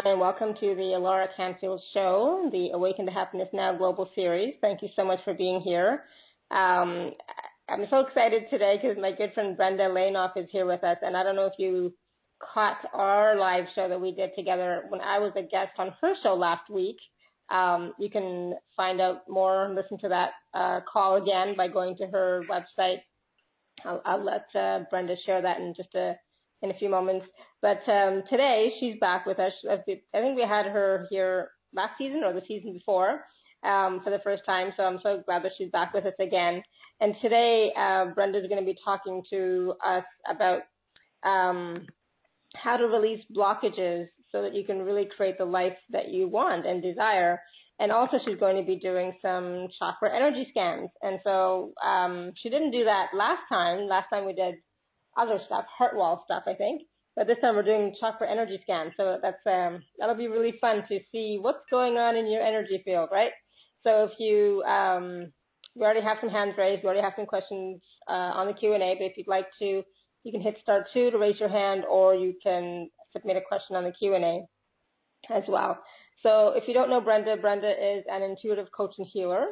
and welcome to the Laura Canfield Show, the Awaken to Happiness Now Global Series. Thank you so much for being here. I'm so excited today because my good friend Brenda Lainof is here with us, and I don't know if you caught our live show that we did together when I was a guest on her show last week. You can find out more and listen to that call again by going to her website. I'll let Brenda share that in a few moments. But today she's back with us. I think we had her here last season or the season before for the first time. So I'm so glad that she's back with us again. And today Brenda's going to be talking to us about how to release blockages so that you can really create the life that you want and desire. And also she's going to be doing some chakra energy scans. And so she didn't do that last time. Last time we did other stuff, heart wall stuff, I think. But this time we're doing chakra energy scans. So that'll be really fun to see what's going on in your energy field, right? So if you, we already have some hands raised. We already have some questions on the Q&A. But if you'd like to, you can hit star 2 to raise your hand, or you can submit a question on the Q&A as well. So if you don't know Brenda, Brenda is an intuitive coach and healer.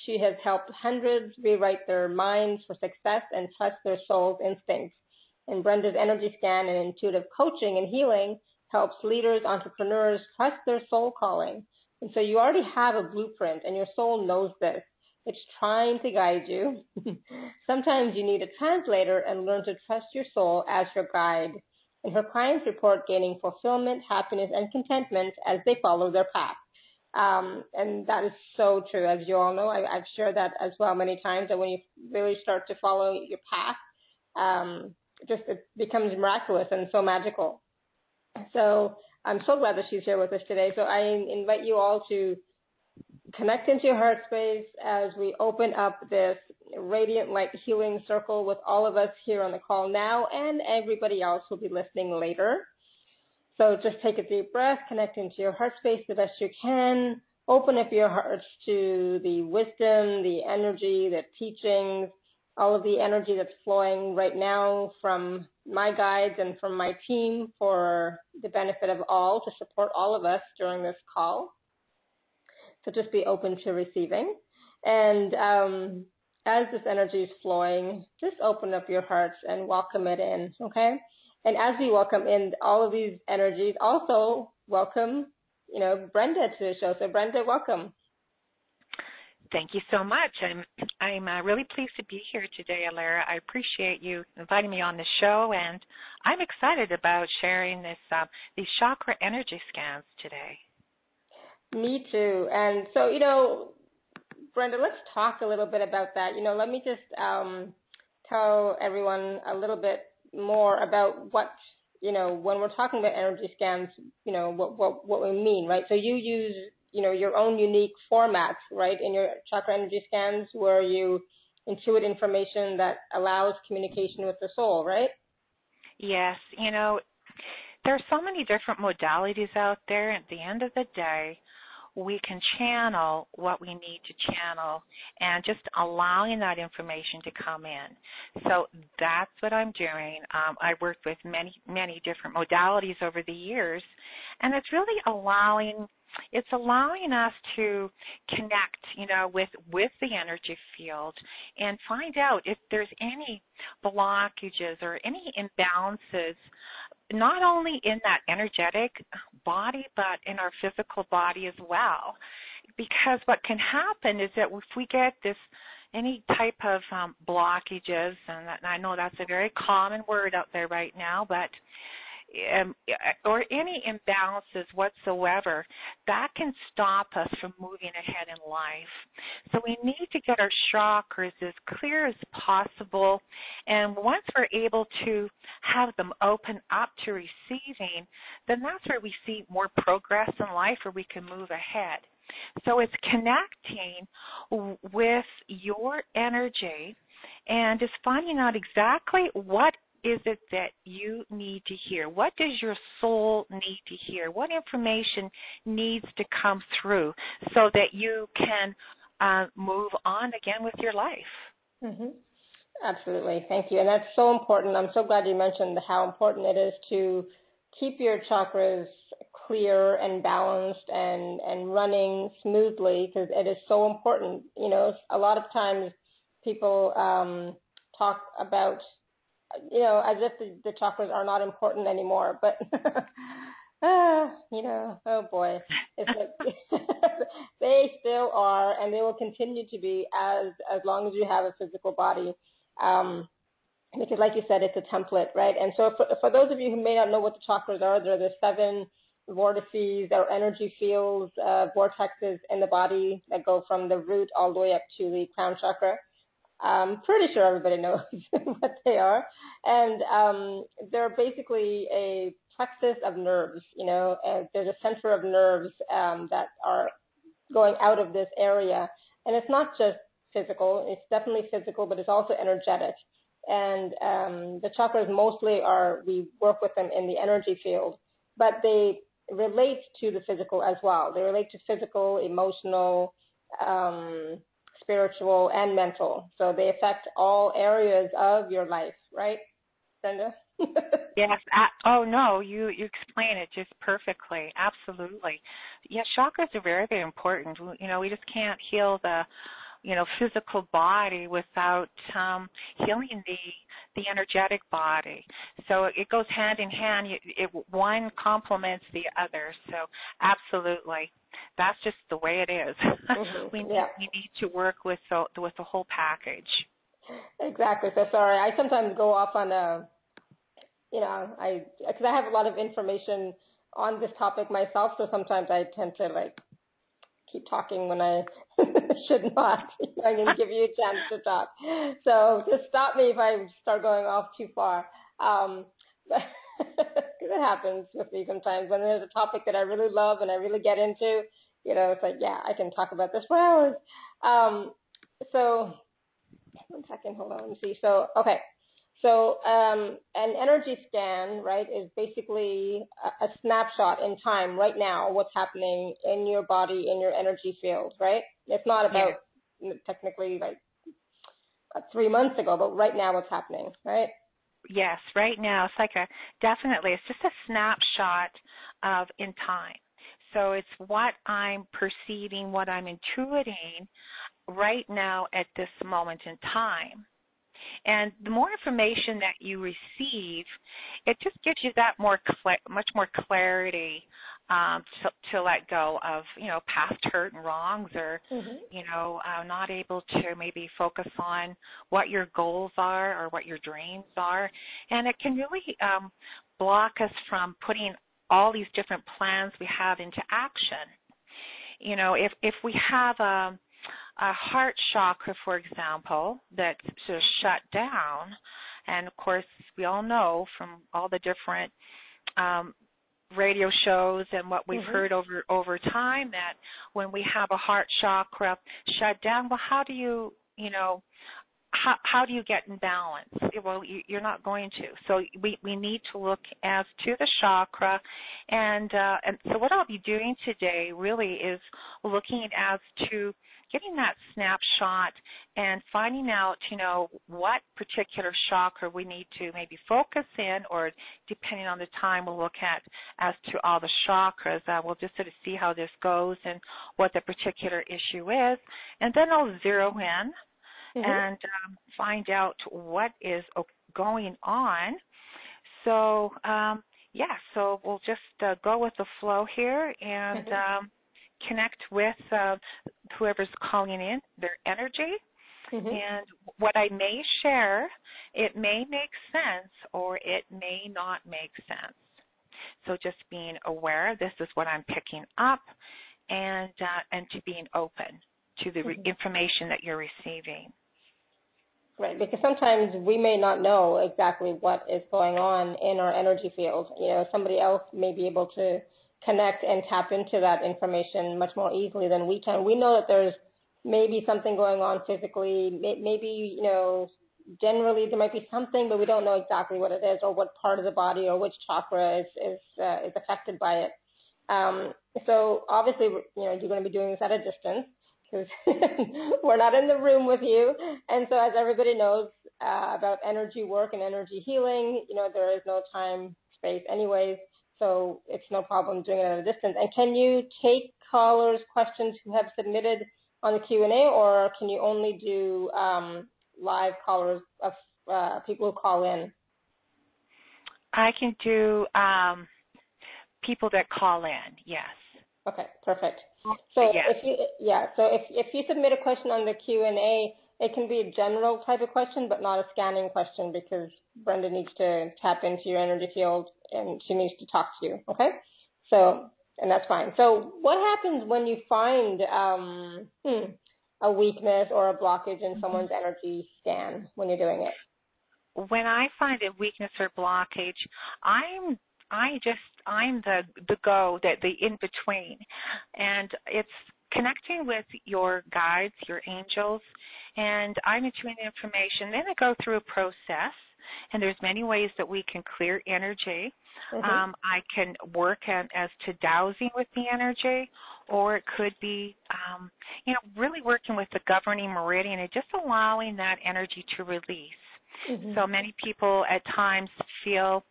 She has helped hundreds rewrite their minds for success and trust their soul's instincts. And Brenda's energy scan and intuitive coaching and healing helps leaders, entrepreneurs trust their soul calling. And so you already have a blueprint, and your soul knows this. It's trying to guide you. Sometimes you need a translator and learn to trust your soul as your guide. And her clients report gaining fulfillment, happiness, and contentment as they follow their path. And that is so true. As you all know, I've shared that as well many times, that when you really start to follow your path, it becomes miraculous and so magical. So I'm so glad that she's here with us today. So I invite you all to connect into your heart space as we open up this radiant light healing circle with all of us here on the call now and everybody else who'll be listening later. So just take a deep breath, connect into your heart space the best you can. Open up your hearts to the wisdom, the energy, the teachings, all of the energy that's flowing right now from my guides and from my team for the benefit of all, to support all of us during this call. So just be open to receiving. And as this energy is flowing, just open up your hearts and welcome it in, okay? And as we welcome in all of these energies, also welcome, Brenda to the show. So Brenda, welcome. Thank you so much. I'm really pleased to be here today, Alara. I appreciate you inviting me on the show, and I'm excited about sharing these chakra energy scans today. Me too. And so, Brenda, let's talk a little bit about that. Let me just tell everyone a little bit more about what, when we're talking about energy scans, what we mean, right? So you use, your own unique formats, right, in your chakra energy scans, where you intuit information that allows communication with the soul, right? Yes. There are so many different modalities out there. At the end of the day, we can channel what we need to channel, and just allowing that information to come in. So that's what I'm doing. I've worked with many, many different modalities over the years, and it's really allowing us to connect, with the energy field and find out if there's any blockages or any imbalances, not only in that energetic body, but in our physical body as well. Because what can happen is that if we get any type of blockages, and I know that's a very common word out there right now, but or any imbalances whatsoever, that can stop us from moving ahead in life. So we need to get our chakras as clear as possible, and once we're able to have them open up to receiving, then that's where we see more progress in life, where we can move ahead. So it's connecting with your energy and just finding out exactly what is it that you need to hear? What does your soul need to hear? What information needs to come through so that you can move on again with your life? Mm-hmm. Absolutely. Thank you. And that's so important. I'm so glad you mentioned how important it is to keep your chakras clear and balanced and running smoothly, because it is so important. A lot of times people talk about, as if the chakras are not important anymore, but oh boy, it's like they still are, and they will continue to be as long as you have a physical body. Because like you said, it's a template, right? And so for those of you who may not know what the chakras are, they're the 7 vortices or energy fields, vortexes in the body that go from the root all the way up to the crown chakra. I'm pretty sure everybody knows what they are. And they're basically a plexus of nerves, and there's a center of nerves that are going out of this area. And it's not just physical. It's definitely physical, but it's also energetic. And the chakras mostly we work with them in the energy field, but they relate to the physical as well. They relate to physical, emotional, spiritual, and mental. So they affect all areas of your life, right, Brenda? Yes. Oh, no, you explain it just perfectly. Absolutely. Yeah, chakras are very, very important. We just can't heal the physical body without healing the energetic body. So it goes hand in hand. One complements the other. So absolutely, that's just the way it is. Mm-hmm. We need to work with the whole package. Exactly. So sorry, I sometimes go off on because I have a lot of information on this topic myself. So sometimes I tend to keep talking when I should not. I can give you a chance to talk. So just stop me if I start going off too far. But it happens with me sometimes when there's a topic that I really love and I really get into. It's like, yeah, I can talk about this for hours. So 1 second, hold on, let me see. So, okay. So an energy scan, right, is basically a snapshot in time right now, what's happening in your body, in your energy field, right? It's not about technically 3 months ago, but right now what's happening, right? Yes, right now it's definitely, it's just a snapshot of in time. So it's what I'm perceiving, what I'm intuiting right now at this moment in time. And the more information that you receive, it just gives you that much more clarity to let go of, past hurt and wrongs, or, not able to maybe focus on what your goals are or what your dreams are. And it can really block us from putting all these different plans we have into action. If we have a heart chakra, for example, that's sort of shut down, and of course we all know from all the different radio shows and what we've heard over time that when we have a heart chakra shut down, well, how do you get in balance? Well, you're not going to. So we need to look as to the chakra, and so what I'll be doing today really is looking as to getting that snapshot and finding out, what particular chakra we need to maybe focus in, or depending on the time we'll look at as to all the chakras. We'll just sort of see how this goes and what the particular issue is, and then I'll zero in and find out what is going on. So, so we'll just go with the flow here and connect with whoever's calling in, their energy. And what I may share, it may make sense or it may not make sense. So just being aware, this is what I'm picking up, and to being open to the information that you're receiving. Right, because sometimes we may not know exactly what is going on in our energy field. Somebody else may be able to connect and tap into that information much more easily than we can. We know that there's maybe something going on physically, maybe, generally there might be something, but we don't know exactly what it is or what part of the body or which chakra is affected by it. So obviously, you're going to be doing this at a distance, because we're not in the room with you. And so as everybody knows about energy work and energy healing, there is no time, space anyways. so it's no problem doing it at a distance. And can you take callers' questions who have submitted on the Q&A, or can you only do live callers of people who call in? I can do people that call in, yes. Okay, perfect. So yes. if you submit a question on the Q&A, it can be a general type of question, but not a scanning question, because Brenda needs to tap into your energy field and she needs to talk to you. Okay, so and that's fine. So what happens when you find a weakness or a blockage in someone's energy scan when you're doing it? When I find a weakness or blockage, I'm the in between, and it's connecting with your guides, your angels, and I'm entering the information. Then I go through a process, and there's many ways that we can clear energy. I can work as to dowsing with the energy, or it could be, really working with the governing meridian and just allowing that energy to release. So many people at times feel,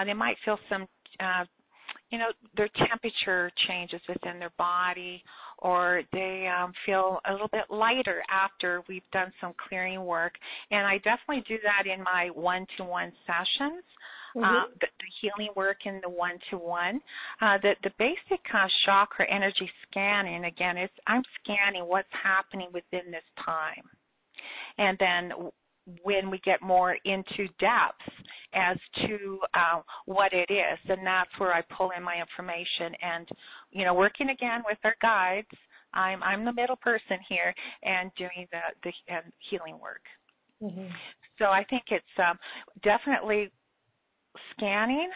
they might feel some, their temperature changes within their body, or they feel a little bit lighter after we've done some clearing work. And I definitely do that in my one-to-one sessions. The healing work in the one-to-one. The basic chakra energy scanning, again, I'm scanning what's happening within this time. And then when we get more into depth as to what it is, and that's where I pull in my information. And, working again with our guides, I'm the middle person here and doing the healing work. So I think it's definitely scanning,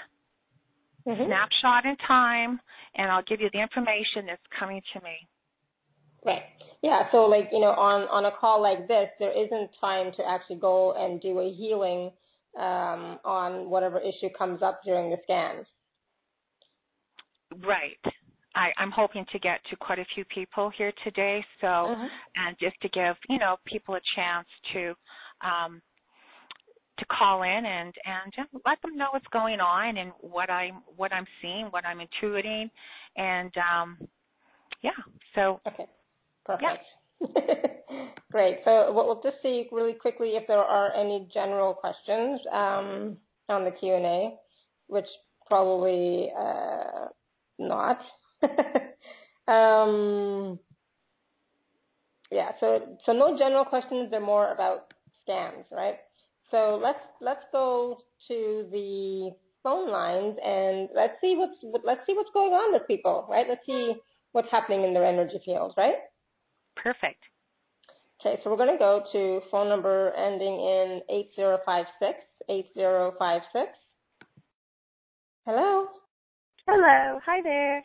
snapshot in time, and I'll give you the information that's coming to me. Right. Yeah, so on a call like this, there isn't time to actually go and do a healing on whatever issue comes up during the scans. Right. I'm hoping to get to quite a few people here today, so and just to give people a chance to call in and just let them know what's going on and what I'm seeing, what I'm intuiting, and so okay. Perfect. Yeah. Great. So we'll just see really quickly if there are any general questions on the Q&A, which probably not. So no general questions. They're more about scams, right? So let's go to the phone lines and let's see what's going on with people, right? Let's see what's happening in their energy field, right? Perfect. Okay, so we're going to go to phone number ending in 8056. 8056. Hello. Hello. Hi there.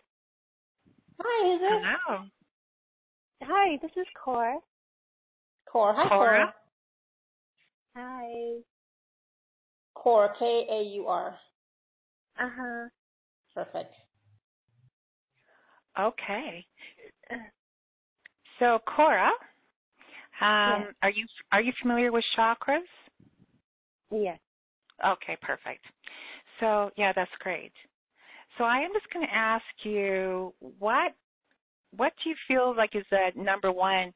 Hi, who's this? Hello. Hi, this is Cora. Cora. Hi, Cora. Hi. Cora, Kaur. Uh-huh. Perfect. Okay. So, Cora, yes. are you familiar with chakras? Yes. Okay, perfect. So, yeah, that's great. So I am just going to ask you, what do you feel like is the number one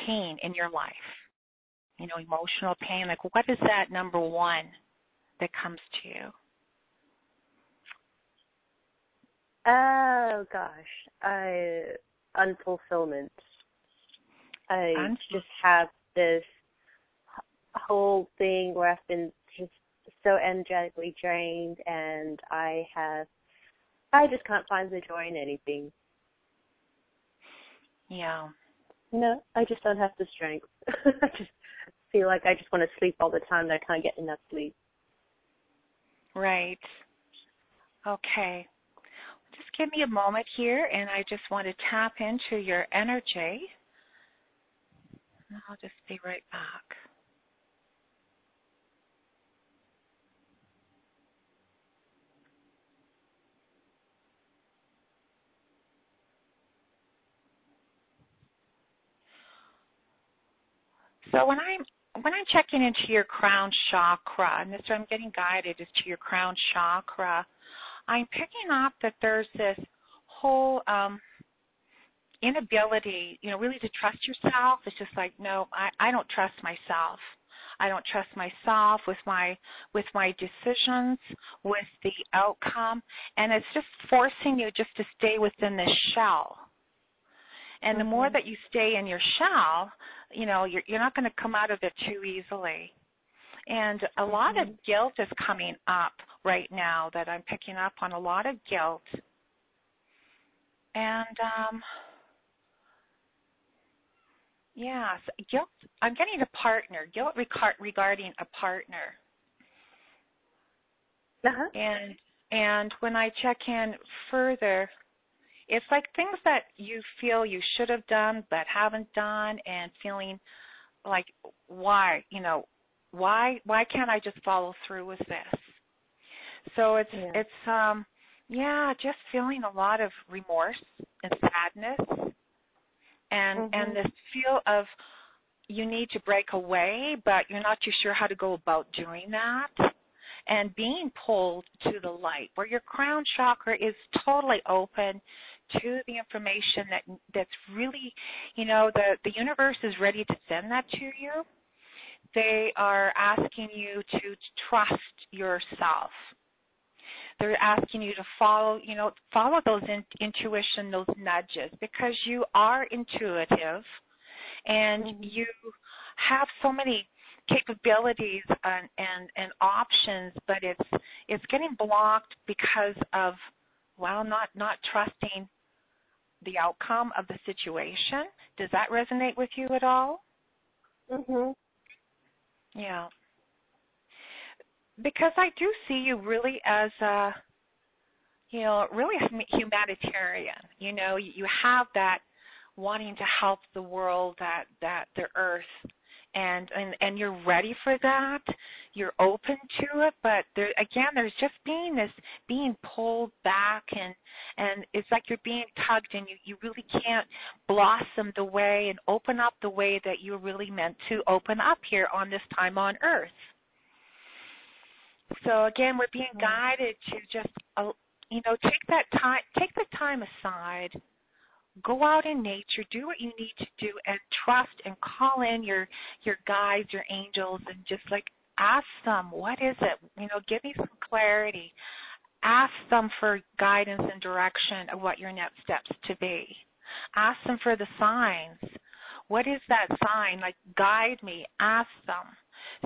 pain in your life? Emotional pain. Like, what is that number one that comes to you? Oh, gosh. Unfulfillment. I just have this whole thing where I've been just so energetically drained, and I just can't find the joy in anything. Yeah. I just don't have the strength. I just feel like I just want to sleep all the time and I can't get enough sleep. Right. Okay. Just give me a moment here, and I just want to tap into your energy. I'll just be right back. So when I'm checking into your crown chakra, and this I'm getting guided is to your crown chakra, I'm picking up that there's this whole inability, really to trust yourself. It's just like, no, I don't trust myself. I don't trust myself with my decisions, with the outcome, and it's just forcing you just to stay within this shell. And the more that you stay in your shell, you're not going to come out of it too easily. And a lot of guilt is coming up right now that I'm picking up on, a lot of guilt. And yes, guilt. I'm getting a partner. Guilt regarding a partner. And when I check in further, it's like things that you feel you should have done but haven't done, and feeling like, why can't I just follow through with this? So it's just feeling a lot of remorse and sadness. And this feel of you need to break away, but you're not too sure how to go about doing that. And being pulled to the light, where your crown chakra is totally open to the information that's really, the universe is ready to send that to you. They are asking you to trust yourself. They're asking you to follow those intuition, those nudges, because you are intuitive and you have so many capabilities and options, but it's getting blocked because of, not trusting the outcome of the situation. Does that resonate with you at all? Yeah. Because I do see you really as a, really humanitarian. You have that wanting to help the world, that the earth, and you're ready for that. You're open to it, but there's just being pulled back, and it's like you're being tugged, and you really can't blossom the way and open up the way that you're really meant to open up here on this time on earth. So again, we're being guided to just, take the time aside, go out in nature, do what you need to do, and trust and call in your guides, your angels, and just ask them, what is it? Give me some clarity. Ask them for guidance and direction of what your next steps to be. Ask them for the signs. What is that sign? Guide me. Ask them.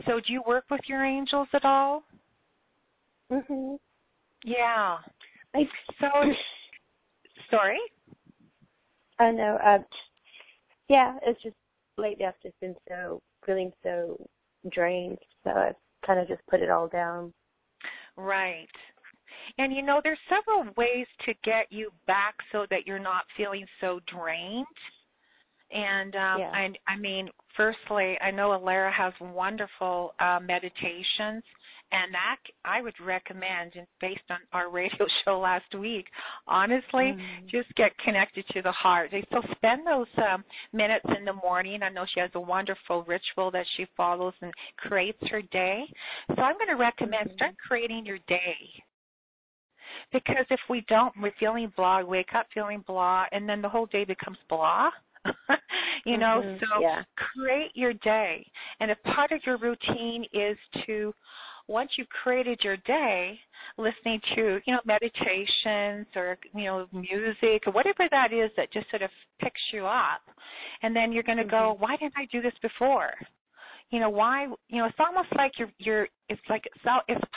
So do you work with your angels at all? Yeah. Sorry? I know. It's just lately I've just been feeling so drained, so I've kind of just put it all down. Right. And there's several ways to get you back so that you're not feeling so drained. And I mean, firstly, I know Alara has wonderful meditations, and that I would recommend, and based on our radio show last week, honestly, just get connected to the heart. So spend those minutes in the morning. I know she has a wonderful ritual that she follows and creates her day. So I'm going to recommend start creating your day. Because if we don't, we're feeling blah, wake up feeling blah, and then the whole day becomes blah. Create your day. And if part of your routine is to, once you've created your day, listening to, meditations or, music or whatever that is that just sort of picks you up. And then you're going to go, why didn't I do this before? Why, it's almost like it's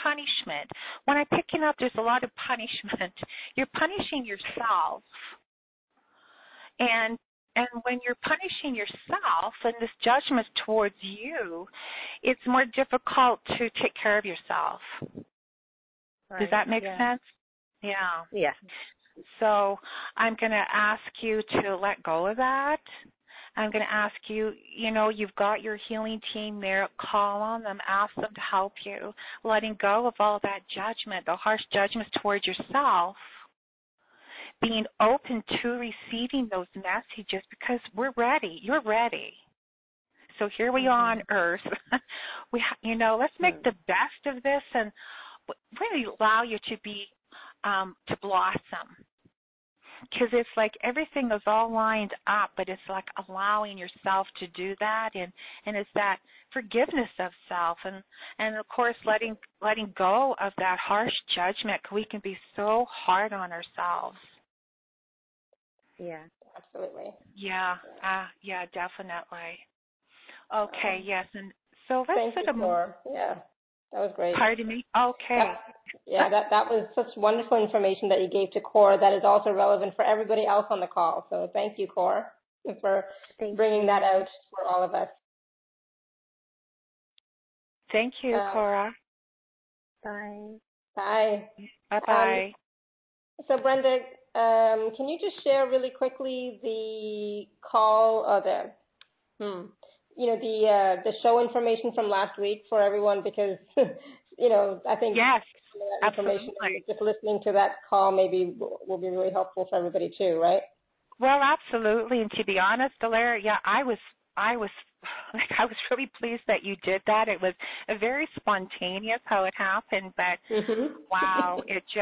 punishment. When I'm picking up, there's a lot of punishment. You're punishing yourself. And when you're punishing yourself and this judgment towards you, it's more difficult to take care of yourself. Right. Does that make sense? Yeah. Yeah. So I'm going to ask you to let go of that. I'm going to ask you, you've got your healing team there. Call on them. Ask them to help you. Letting go of all that judgment, the harsh judgments towards yourself. Being open to receiving those messages because we're ready. You're ready. So here we are on Earth. Let's make the best of this and really allow you to be to blossom. Because it's like everything is all lined up, but it's like allowing yourself to do that, and it's that forgiveness of self, and of course letting go of that harsh judgment. We can be so hard on ourselves. Yeah, absolutely. Yeah, yeah, definitely. Okay, yes, and so let's Thank you, Cora. Yeah, that was great. Pardon me? Okay. That was such wonderful information that you gave to Cora that is also relevant for everybody else on the call. So thank you, Cora, for bringing that out for all of us. Thank you, Cora. Bye. Bye. Bye-bye. So Brenda, can you just share really quickly the call, the show information from last week for everyone, because I think yes, that information, just listening to that call maybe will be really helpful for everybody too, right? Well, absolutely. And to be honest, Alara, yeah, I was really pleased that you did that. It was a very spontaneous how it happened, but wow, it's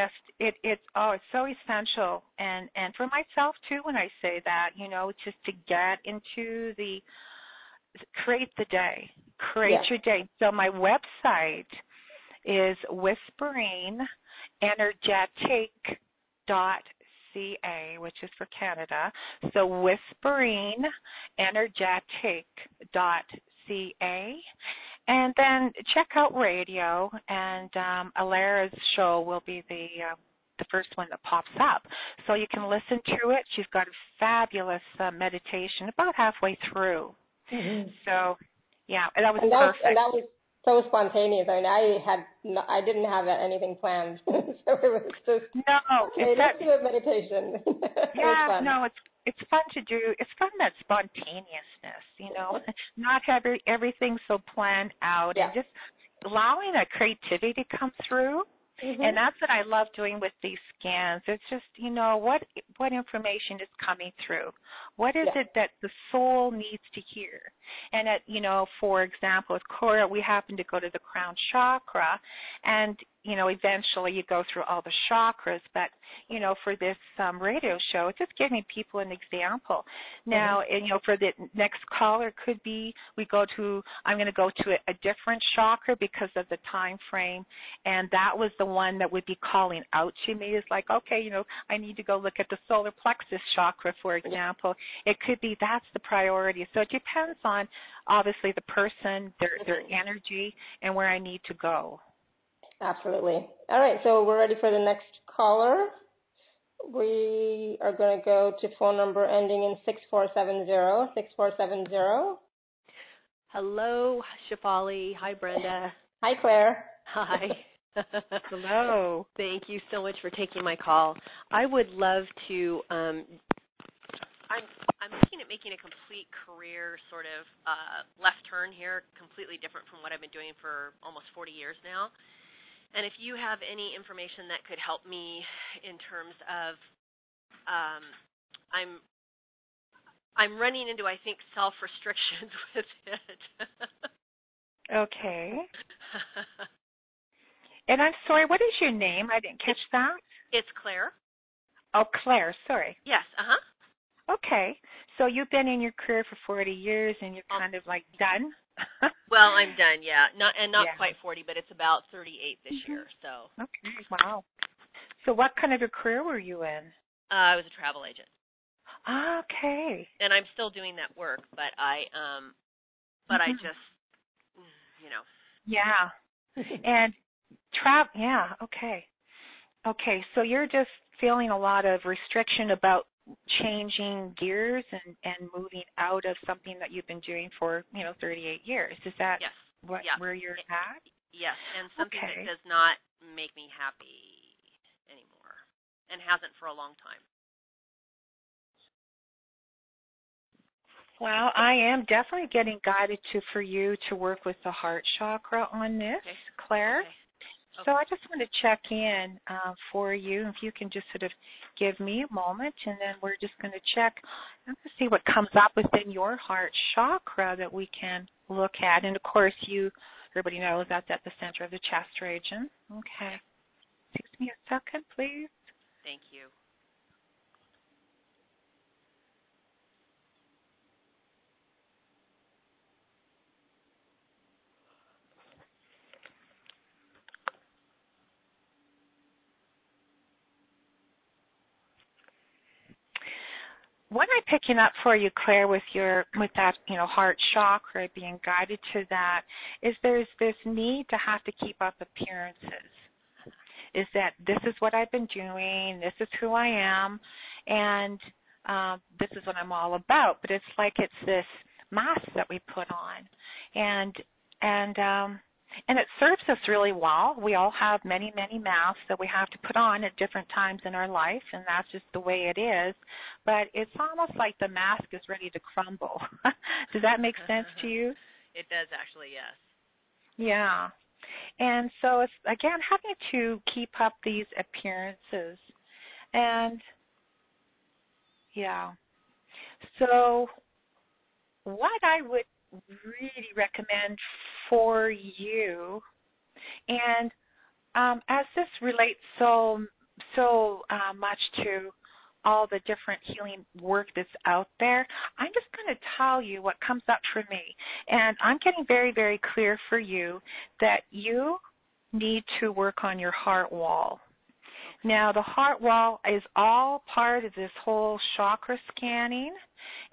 so essential, and for myself too when I say that, just to get into create the day, your day. So my website is whisperingenergetic.ca, which is for Canada. So whisperingenergetic.ca. And then check out radio, and Alara's show will be the first one that pops up. So you can listen to it. She's got a fabulous meditation about halfway through. Mm-hmm. So, yeah, that was perfect. And that was so spontaneous. I mean, I didn't have anything planned, so it was just let's do a meditation. Yeah, no, it's fun to do. It's fun, that spontaneousness, not have everything so planned out, and just allowing that creativity to come through. Mm-hmm. And that's what I love doing with these scans. It's just, what information is coming through? What is it that the soul needs to hear? And for example, with Cora, we happen to go to the crown chakra, and eventually you go through all the chakras. But for this radio show, it's just giving people an example. Now, for the next caller, could be I'm going to go to a different chakra because of the time frame, and that was the one that would be calling out to me. Is like, okay, I need to go look at the solar plexus chakra, for example. It could be that's the priority. So it depends on, obviously, the person, their energy, and where I need to go. Absolutely. All right, so we're ready for the next caller. We are going to go to phone number ending in 6470. 6470. Hello, Shefali. Hi, Brenda. Hi, Claire. Hi. Hello. Thank you so much for taking my call. I would love to. I'm looking at making a complete career sort of left turn here, completely different from what I've been doing for almost 40 years now. And if you have any information that could help me in terms of, I'm running into, I think, self-restrictions with it. Okay. And I'm sorry, what is your name? I didn't catch that. It's Claire. Oh, Claire, sorry. Yes, Okay. So you've been in your career for 40 years, and you're kind of like done? Well, I'm done, yeah. Not quite 40, but it's about 38 this year. So. Okay, wow. So what kind of a career were you in? I was a travel agent. Okay. And I'm still doing that work, but I just, Yeah. And okay. Okay, so you're just feeling a lot of restriction about changing gears and moving out of something that you've been doing for 38 years. Is that where you're at? Yes, and something that does not make me happy anymore, and hasn't for a long time. Well, I am definitely getting guided for you to work with the heart chakra on this, Claire. Okay. So I just want to check in for you. If you can just sort of give me a moment, and then we're just going to check and see what comes up within your heart chakra that we can look at. And, of course, everybody knows that's at the center of the chest region. Okay. Excuse me a second, please. Thank you. What I'm picking up for you, Claire, with that, heart chakra, being guided to that, is there's this need to have to keep up appearances. Is that this is what I've been doing, this is who I am, and this is what I'm all about. But it's like it's this mask that we put on, and it serves us really well. We all have many, many masks that we have to put on at different times in our life, and that's just the way it is. But it's almost like the mask is ready to crumble. Does that make sense to you? It does, actually, yes. Yeah. And so it's, again, having to keep up these appearances. And, yeah. So what I would really recommend for you, and as this relates so much to all the different healing work that's out there, I'm just going to tell you what comes up for me. And I'm getting very, very clear for you that you need to work on your heart wall. Now, the heart wall is all part of this whole chakra scanning.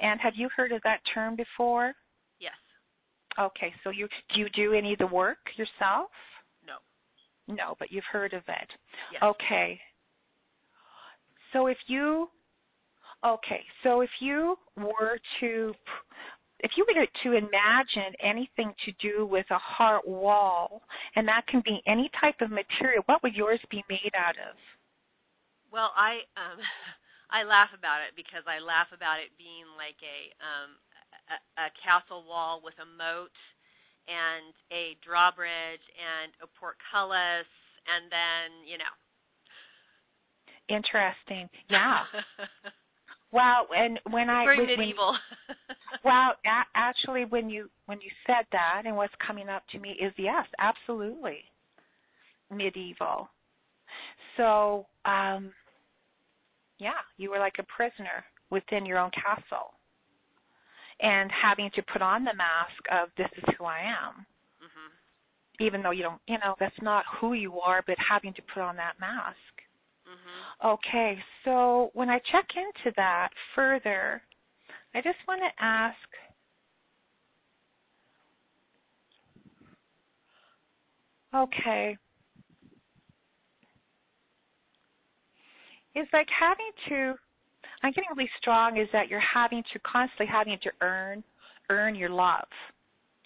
And have you heard of that term before? Yes. Okay, so do you do any of the work yourself? No. No, but you've heard of it. Yes. Okay. So if you were to imagine anything to do with a heart wall, and that can be any type of material, what would yours be made out of? Well, I laugh about it because I laugh about it being like a castle wall with a moat and a drawbridge and a portcullis, and then, Interesting. Yeah. Well, and very medieval. Actually, when you said that, and what's coming up to me is yes, absolutely, medieval. So, you were like a prisoner within your own castle, and having to put on the mask of this is who I am, even though you don't, that's not who you are, but having to put on that mask. Okay, so when I check into that further, I just want to ask, okay, it's like I'm getting really strong, is that you're constantly having to earn your love.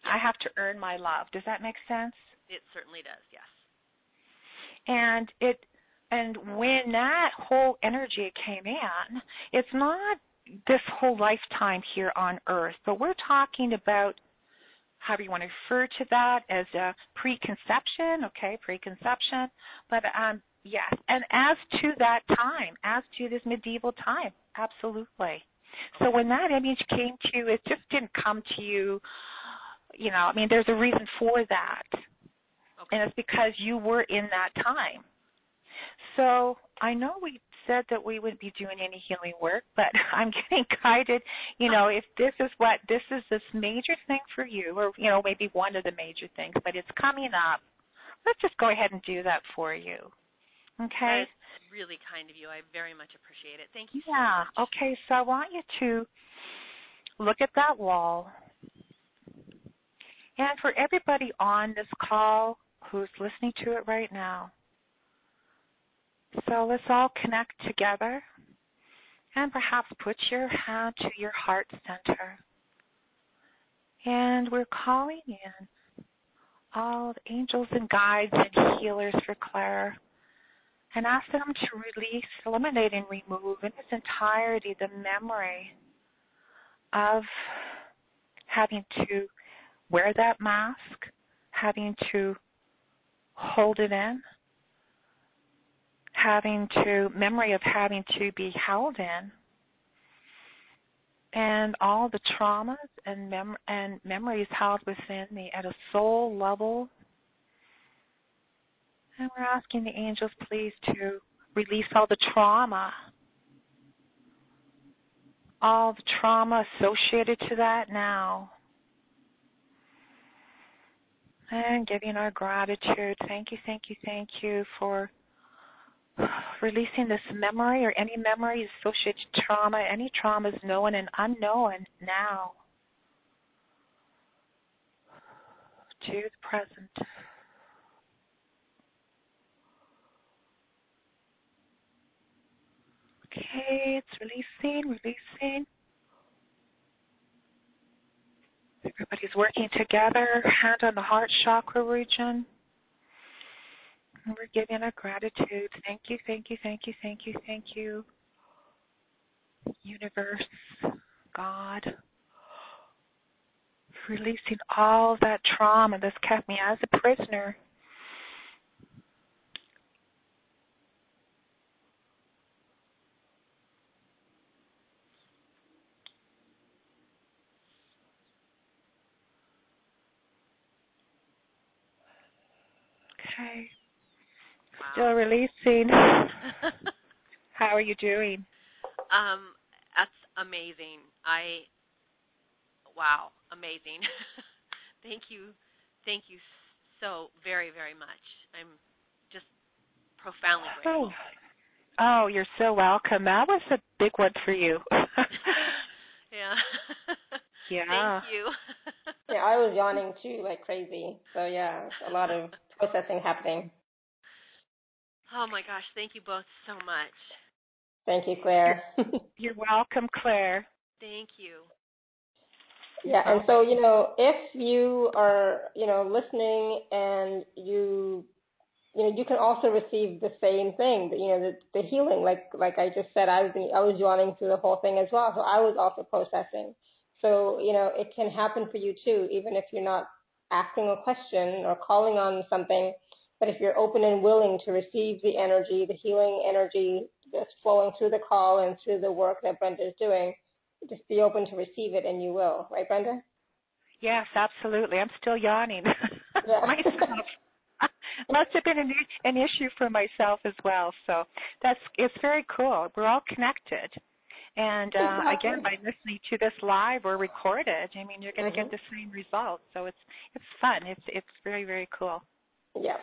I have to earn my love. Does that make sense? It certainly does, yes. And when that whole energy came in, it's not this whole lifetime here on Earth, but we're talking about, however you want to refer to that, as a preconception, but yes, and as to that time, as to this medieval time, absolutely. So when that image came to you, it just didn't come to you, there's a reason for that, and it's because you were in that time. So I know we said that we wouldn't be doing any healing work, but I'm getting guided, if this is this major thing for you, or, maybe one of the major things, but it's coming up, let's just go ahead and do that for you. Okay? That's really kind of you. I very much appreciate it. Thank you so much. much. Okay, so I want you to look at that wall. And for everybody on this call who's listening to it right now, so let's all connect together and perhaps put your hand to your heart center. And we're calling in all the angels and guides and healers for Claire, and ask them to release, eliminate, and remove in its entirety the memory of having to wear that mask, having to hold it in, memory of having to be held in, and all the traumas and memories held within me at a soul level, And we're asking the angels, please, to release all the trauma associated to that now. And giving our gratitude. Thank you, thank you, thank you for releasing this memory or any memories associated to trauma, any traumas known and unknown now to the present. Okay, it's releasing. Everybody's working together, hand on the heart chakra region. And we're giving our gratitude. Thank you, thank you, thank you, thank you, thank you. Universe, God, releasing all of that trauma that's kept me as a prisoner. Okay. Wow. Still releasing. How are you doing? That's amazing. Wow, amazing. Thank you so very, very much. I'm just profoundly grateful. Oh, you're so welcome. That was a big one for you. Yeah. Yeah. Thank you. Yeah, I was yawning too, like crazy. So yeah, a lot of processing happening. Oh my gosh, thank you both so much. Thank you, Claire. You're welcome, Claire. Thank you. Yeah, and so, if you are, listening and you can also receive the same thing, the healing, like I just said, I was yawning through the whole thing as well, so I was also processing. So, it can happen for you too, even if you're not asking a question or calling on something, but if you're open and willing to receive the energy, the healing energy that's flowing through the call and through the work that Brenda is doing, just be open to receive it and you will. Right, Brenda? Yes, absolutely. I'm still yawning. Yeah. Myself. Must have been an issue for myself as well. So it's very cool. We're all connected. And Exactly. again, by listening to this live or recorded, I mean, you're going to get the same results. So it's fun. It's very, very cool. Yeah,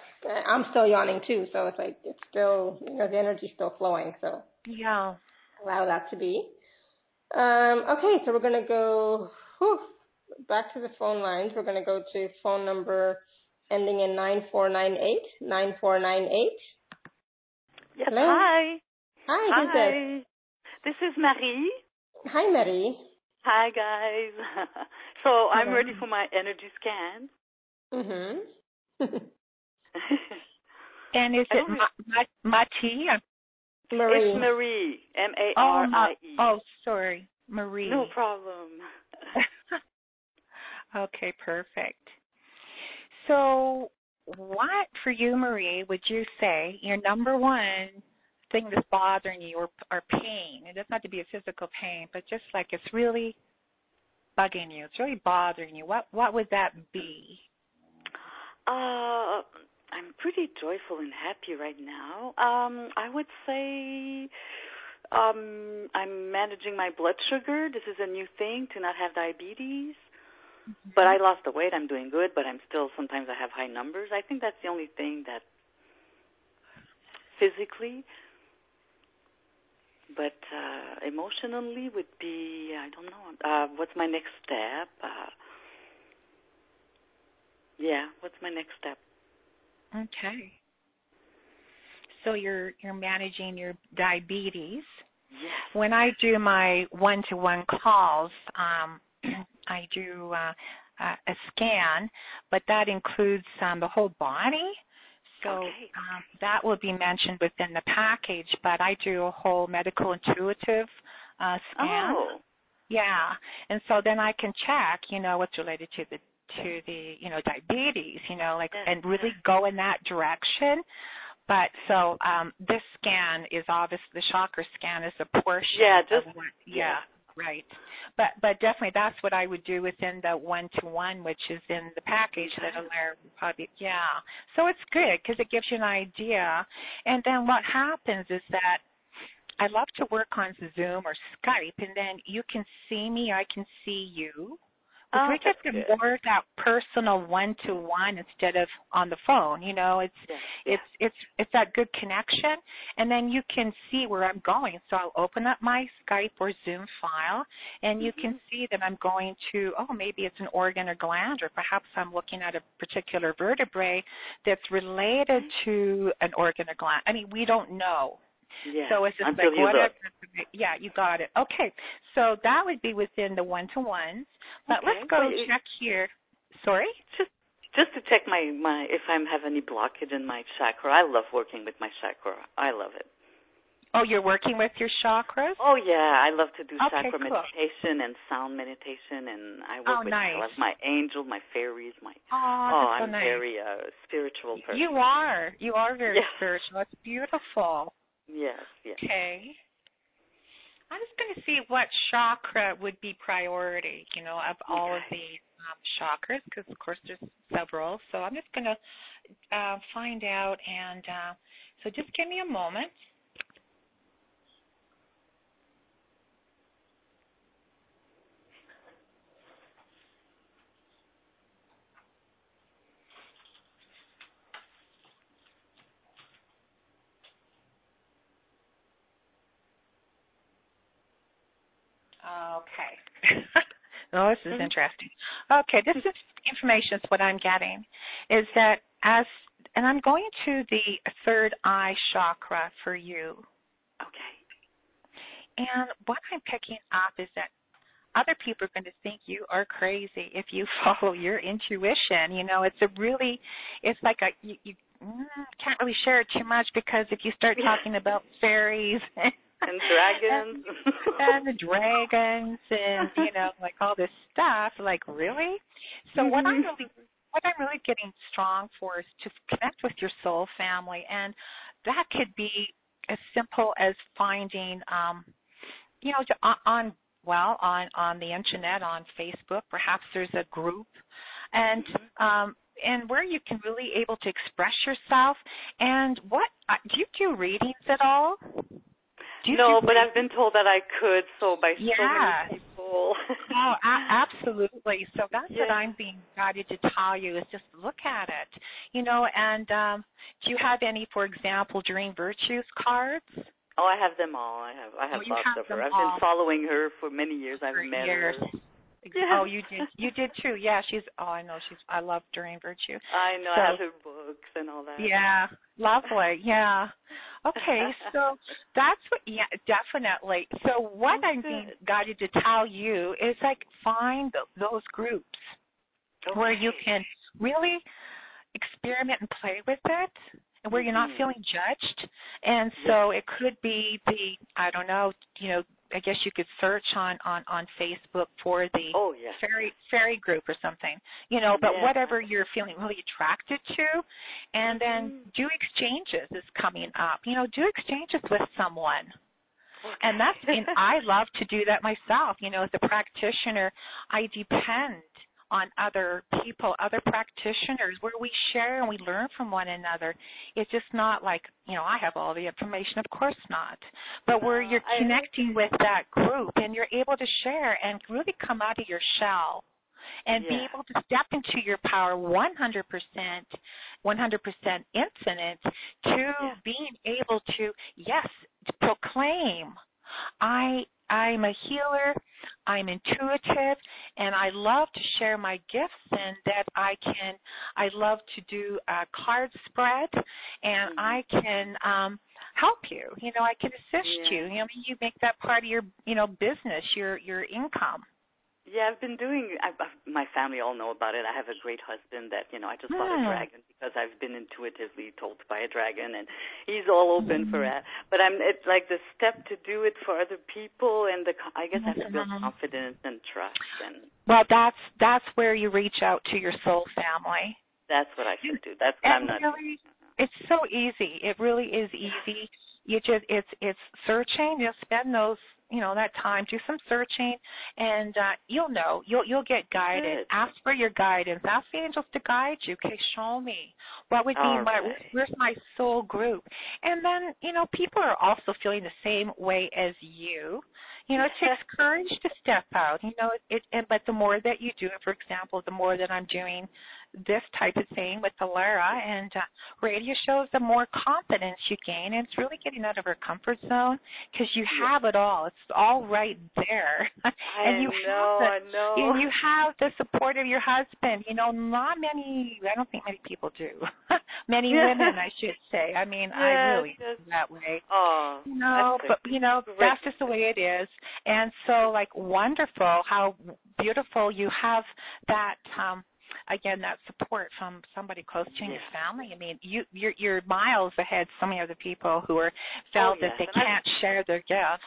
I'm still yawning too, so it's like it's still, the energy's still flowing. So Yeah. allow that to be. Okay, so we're going to go back to the phone lines. We're going to go to phone number ending in 9498. 9498. Yes, Hello? hi. Hi, who's this? This is Marie. Hi, Marie. Hi, guys. So I'm ready for my energy scan. Mm-hmm. And is it Mati? Marie. It's Marie, M-A-R-I-E. Oh, sorry, Marie. No problem. Okay, perfect. So what, for you, Marie, would you say your number one thing that's bothering you or pain? It doesn't have to be a physical pain, but just like it's really bugging you, it's really bothering you. What would that be? I'm pretty joyful and happy right now. I would say I'm managing my blood sugar. This is a new thing, to not have diabetes. Mm-hmm. But I lost the weight. I'm doing good, but sometimes I have high numbers. I think that's the only thing that physically, but emotionally would be, I don't know, what's my next step? What's my next step? Okay. So you're managing your diabetes. Yes. When I do my one-to-one calls, I do a scan, but that includes the whole body. So okay. That will be mentioned within the package, but I do a whole medical intuitive scan. Oh. Yeah. And so then I can check, what's related to the diabetes, and really go in that direction. But so this scan is obviously, the chakra scan is a portion of what, Right. But definitely that's what I would do within the one-to-one, which is in the package that'll probably, yeah. So it's good because it gives you an idea. And then what happens is that I love to work on Zoom or Skype, and then you can see me, I can see you. If we get the more that personal one-to-one instead of on the phone, you know, it's that good connection, and then you can see where I'm going. So I'll open up my Skype or Zoom file, and you can see that I'm going to, maybe it's an organ or gland, or perhaps I'm looking at a particular vertebrae that's related to an organ or gland. I mean, we don't know. Yeah, so it's just like whatever. Yeah, you got it. Okay, so that would be within the one-to-ones. But let's go check here. Sorry? Just to check my if I have any blockage in my chakra. I love working with my chakra. I love it. Oh, you're working with your chakras? Oh, yeah. I love to do chakra meditation and sound meditation, and I work with my angels, my fairies, I'm nice. Very spiritual person. You are. You are very spiritual. It's beautiful. Yes. Okay. I'm just going to see what chakra would be priority, you know, of all of these chakras, because, of course, there's several. So I'm just going to find out, and so just give me a moment. Okay. Oh, this is interesting. Okay, this is information is what I'm getting, is that and I'm going to the third eye chakra for you. Okay. And what I'm picking up is that other people are going to think you are crazy if you follow your intuition. You know, it's like you can't really share it too much, because if you start talking about fairies and dragons and the dragons and, you know, like all this stuff, like, really? So what I'm really getting strong for is to connect with your soul family, and that could be as simple as finding, you know, on the internet, on Facebook, perhaps there's a group, and where you can really able to express yourself. And what do you do readings at all? No, but I've been told that I could, so by so many people. Oh, absolutely. So that's what I'm being guided to tell you, is just look at it. You know, and do you have any, for example, Dream Virtues cards? Oh, I have them all. I have lots of her. I've been following her for many years. I've met her. Yeah. Oh, you did too. Yeah, I love Dream Virtue. I know, I have her books and all that. Yeah, lovely. Yeah. Okay, so that's what, definitely. So what I'm being guided to tell you is, like, find those groups where you can really experiment and play with it, and where you're not feeling judged. And so it could be I don't know, you know, I guess you could search on Facebook for the fairy group or something, you know, but whatever you're feeling really attracted to, and then do exchanges is coming up. You know, do exchanges with someone. And I love to do that myself. You know, as a practitioner, I depend on other people, other practitioners, where we share and we learn from one another. It's just not like, you know, I have all the information. Of course not. But where you're connecting with that group and you're able to share and really come out of your shell and be able to step into your power 100% infinite, to being able to, to proclaim, I'm a healer, I'm intuitive, and I love to share my gifts, and that I love to do a card spread, and I can help you. You know, I can assist you. You know, you make that part of your, you know, business, your income. Yeah, I've been doing, my family all know about it. I have a great husband that, you know, I just bought a dragon because I've been intuitively told by a dragon, and he's all open for it. But it's like the step to do it for other people, and I guess I have to build confidence and trust. Well, that's where you reach out to your soul family. That's what I should do. That's what I'm not doing. It's so easy. It really is easy. You just, it's searching. You'll spend those, that time, do some searching, and you'll know. You'll get guided. Good. Ask for your guidance. Ask the angels to guide you. Okay, show me what would be where's my soul group. And then, people are also feeling the same way as you. It takes courage to step out. But the more that you do it, for example, the more that I'm doing this type of thing with Alara and radio shows, the more confidence you gain. And it's really getting out of our comfort zone because you have it all. It's all right there. And I know. And you have the support of your husband. Not many, I don't think many people do. Many women, I should say. I mean, I really feel that way. Oh, that's just the way it is. And so, wonderful how beautiful you have that, again, that support from somebody close to your family. I mean, you're miles ahead so many other people who felt that they can't share their gifts.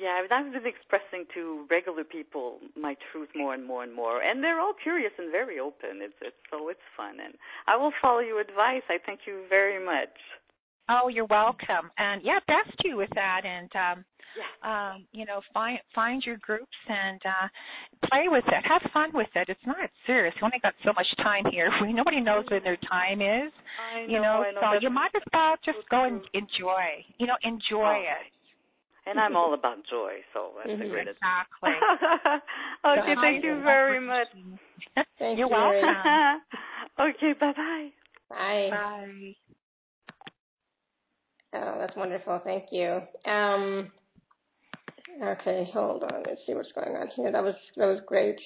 Yeah, I've been expressing to regular people my truth more and more and more, and they're all curious and very open. It's fun, and I will follow your advice. I thank you very much. Oh, you're welcome. And best you with that, and find your groups and play with it. Have fun with it. It's not serious. We only got so much time here. Nobody knows when their time is. I know. So you might as well just go and enjoy. Enjoy it. And I'm all about joy, so that's a great Exactly. Okay, thank you very much. You're welcome. Okay, bye-bye. Bye. Bye. Oh, that's wonderful. Thank you. Okay, hold on. Let's see what's going on here. That was great.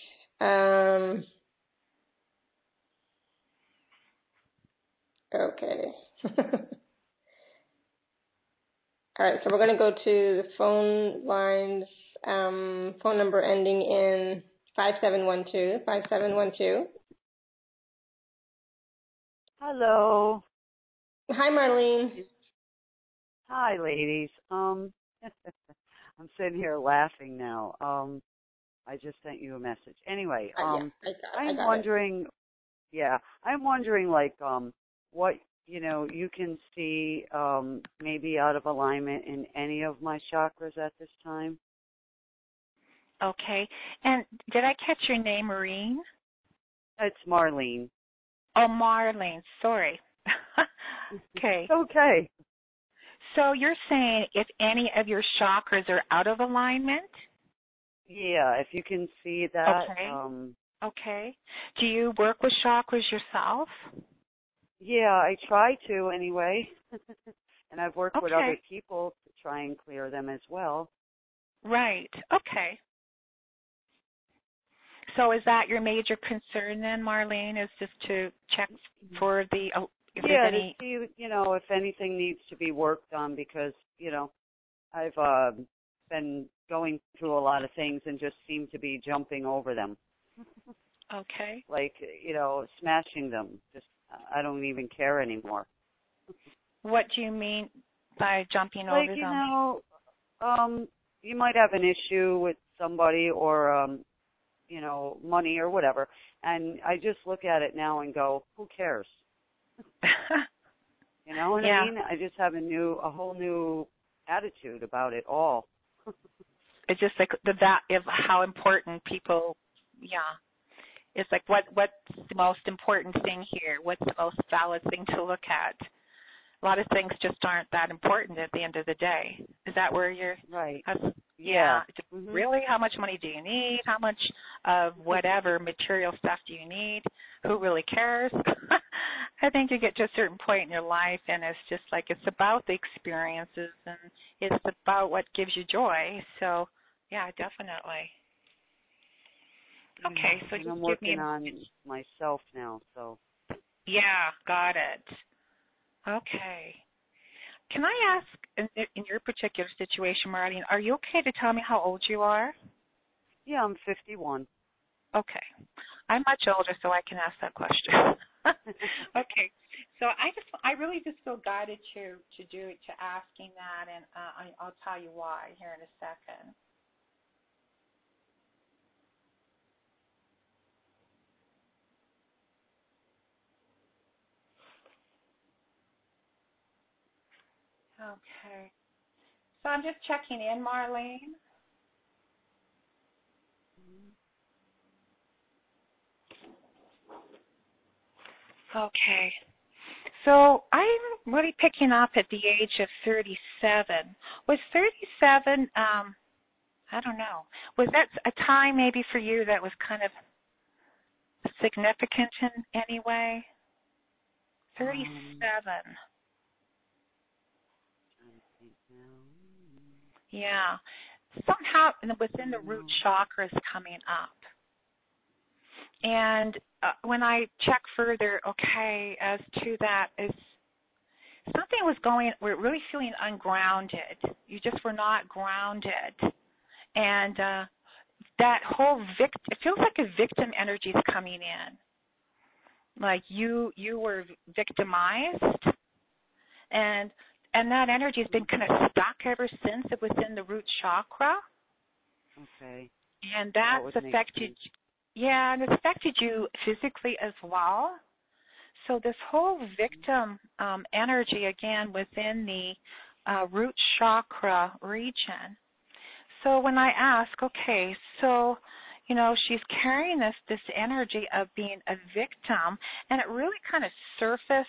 Okay. All right, so we're going to go to the phone lines, phone number ending in 5712, 5712. Hello. Hi, Marlene. Hi, ladies. I'm sitting here laughing now. I just sent you a message. Anyway, I'm wondering, what you can see maybe out of alignment in any of my chakras at this time. Okay. And did I catch your name, Maureen? It's Marlene. Oh, Marlene. Sorry. Okay. Okay. So you're saying if any of your chakras are out of alignment? Yeah, if you can see that. Okay. Okay. Do you work with chakras yourself? Yeah, I try to anyway. And I've worked with other people to try and clear them as well. Right. Okay. So is that your major concern then, Marlene, is just to check for the if there's any... to see, if anything needs to be worked on because, I've been going through a lot of things and just seem to be jumping over them. Okay. Smashing them. Just I don't even care anymore. What do you mean by jumping over them? You might have an issue with somebody or, money or whatever, and I just look at it now and go, who cares? You know what I mean? I just have a whole new attitude about it all. It's just like of how important people, It's like what's the most important thing here? What's the most valid thing to look at? A lot of things just aren't that important at the end of the day. Is that where you're? Right. Yeah. Mm-hmm. Really? How much money do you need? How much of whatever material stuff do you need? Who really cares? I think you get to a certain point in your life and it's just like it's about the experiences and it's about what gives you joy. So, yeah, definitely. Okay, so just I'm give me working on myself now, so. Yeah, got it. Okay. Can I ask, in your particular situation, Marlene, are you okay to tell me how old you are? Yeah, I'm 51. Okay. I'm much older, so I can ask that question. Okay. So I really just feel guided to asking that, and I'll tell you why here in a second. Okay. So I'm just checking in, Marlene. Okay. So I'm really picking up at the age of 37. Was 37, I don't know, was that a time maybe for you that was kind of significant in any way? 37. Yeah. Somehow within the root chakra is coming up. And when I check further, okay, as to that, is something was going, we're really feeling ungrounded. You just were not grounded. And that whole it feels like a victim energy is coming in. Like you were victimized, and that energy has been kind of stuck ever since it was in the root chakra. Okay. And that's affected, and it's affected you physically as well. So this whole victim energy, again, within the root chakra region. So when I ask, okay, so, she's carrying this energy of being a victim, and it really kind of surfaced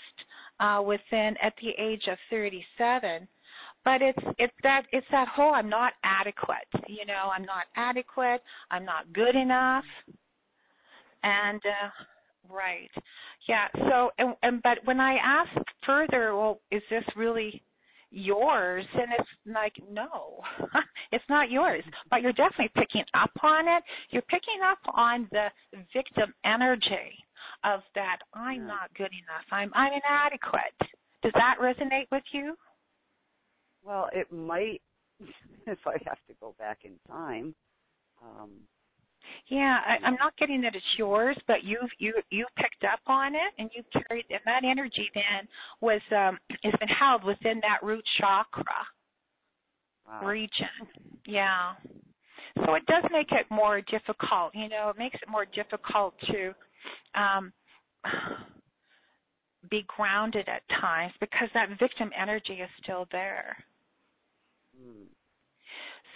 within at the age of 37. But it's that whole I'm not adequate. I'm not adequate. I'm not good enough. And right, yeah. So but when I ask further, well, is this really yours? And it's like, no, it's not yours. But you're definitely picking up on it. You're picking up on the victim energy of that I'm not good enough. I'm inadequate. Does that resonate with you? Well, it might if I have to go back in time. Yeah, I'm not getting that it's yours, but you picked up on it, and you carried, and that energy then was has been held within that root chakra region. Yeah. So it does make it more difficult. It makes it more difficult to be grounded at times because that victim energy is still there.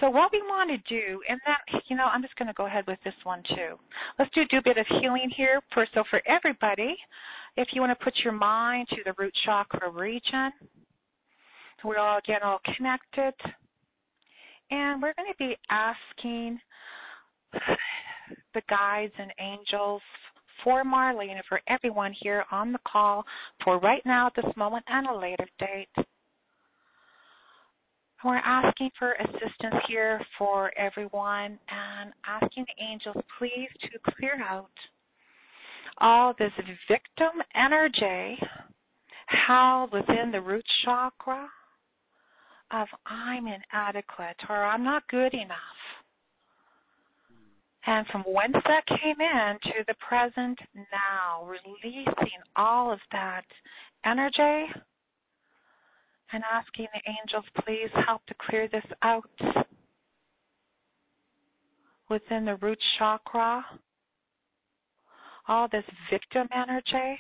So what we want to do, and that, I'm just going to go ahead with this one too. Let's do a bit of healing here. So for everybody, if you want to put your mind to the root chakra region, we're all connected. And we're going to be asking the guides and angels for Marlene and for everyone here on the call for right now at this moment and a later date. We're asking for assistance here for everyone and asking the angels please to clear out all this victim energy held within the root chakra of I'm inadequate or I'm not good enough. And from whence that came in to the present now, releasing all of that energy and asking the angels, please help to clear this out within the root chakra, all this victim energy.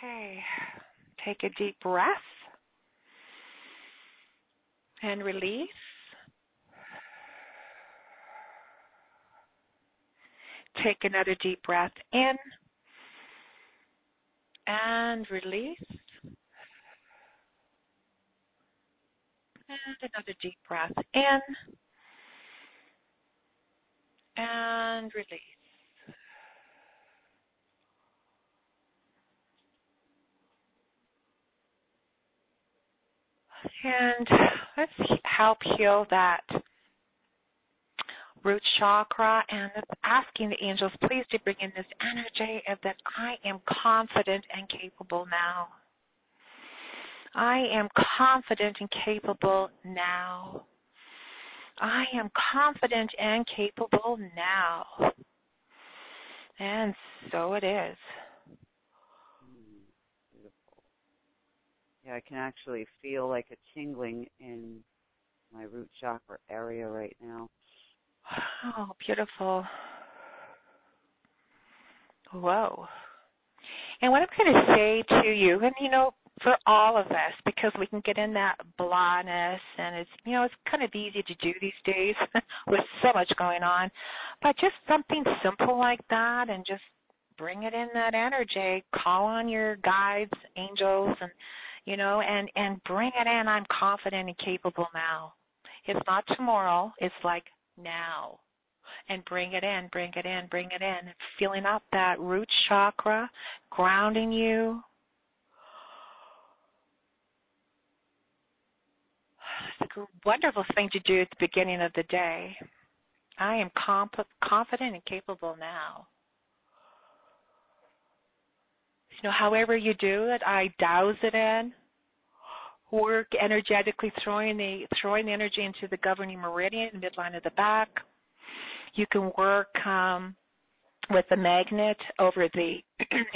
Okay, take a deep breath and release. Take another deep breath in and release. And another deep breath in and release. And let's help heal that root chakra, and asking the angels please to bring in this energy of that I am confident and capable now. I am confident and capable now. I am confident and capable now. And so it is. Yeah, I can actually feel like a tingling in my root chakra area right now. Oh, beautiful. Whoa. And what I'm going to say to you, and for all of us, because we can get in that blahness, and it's kind of easy to do these days with so much going on, but just something simple like that, and just bring it in that energy. Call on your guides, angels, and and bring it in. I'm confident and capable now. It's not tomorrow. It's like now. And bring it in, bring it in, bring it in. Feeling up that root chakra, grounding you. It's a wonderful thing to do at the beginning of the day. I am confident and capable now. However you do it, I douse it in. Work energetically, throwing the energy into the governing meridian, midline of the back. You can work with the magnet over in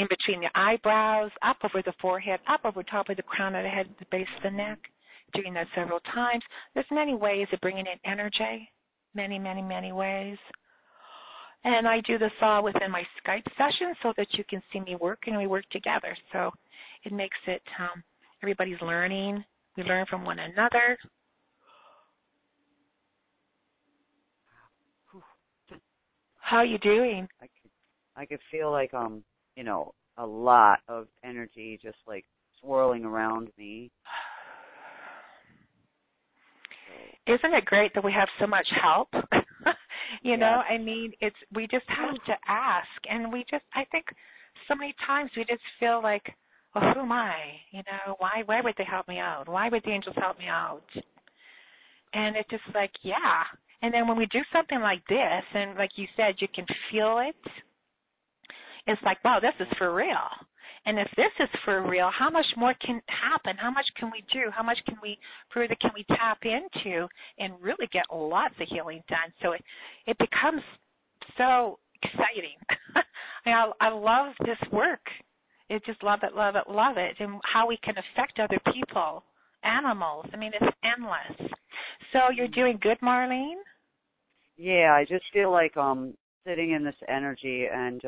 between the eyebrows, up over the forehead, up over top of the crown of the head, the base of the neck, doing that several times. There's many ways of bringing in energy, many, many, many ways. And I do this all within my Skype session so that you can see me work and we work together. So it makes it, everybody's learning. We learn from one another. How are you doing? I could feel like a lot of energy just like swirling around me. Isn't it great that we have so much help? Yes. I mean, we just have to ask, and I think so many times we just feel like, well, who am I? Why would they help me out? Why would the angels help me out? And it's just like, yeah. And then when we do something like this, and like you said, you can feel it, it's like, wow, this is for real. And if this is for real, how much more can happen? How much can we do? How much can we tap into and really get lots of healing done? So it becomes so exciting. I love this work. I just love it, love it, love it, and how we can affect other people, animals. I mean, it's endless. So you're doing good, Marlene? Yeah, I just feel like sitting in this energy and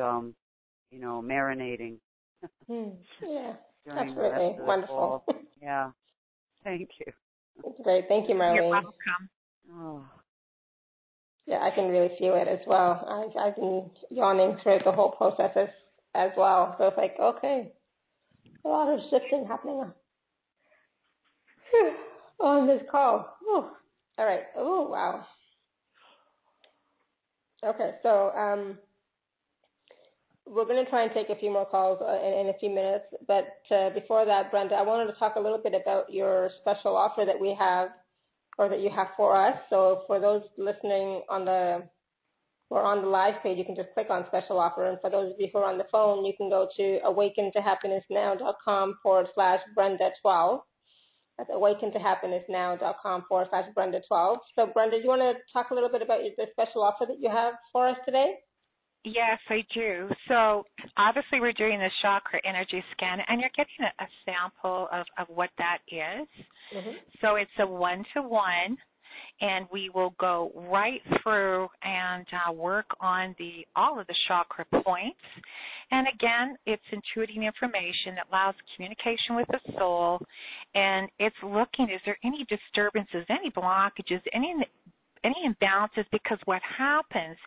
marinating. Yeah, absolutely wonderful. Yeah, thank you. That's great. Thank you, Marlene. You're welcome. Oh. Yeah, I can really feel it as well. I've been yawning throughout the whole process as well. So it's like, okay, a lot of shifting happening on this call. Whew. All right. Oh, wow. Okay, so we're going to try and take a few more calls in a few minutes. But before that, Brenda, I wanted to talk a little bit about your special offer that we have, or that you have for us. So for those listening on the live page, you can just click on special offer. And for those of you who are on the phone, you can go to awakentohappinessnow.com/Brenda12. That's awakentohappinessnow.com/Brenda12. So Brenda, do you want to talk a little bit about the special offer that you have for us today? Yes, I do. So obviously we're doing the chakra energy scan, and you're getting a sample of what that is. Mm-hmm. So it's a 1-to-1, and we will go right through and work on all of the chakra points. And again, it's intuiting information that allows communication with the soul, and it's looking, is there any disturbances, any blockages, any imbalances? Because what happens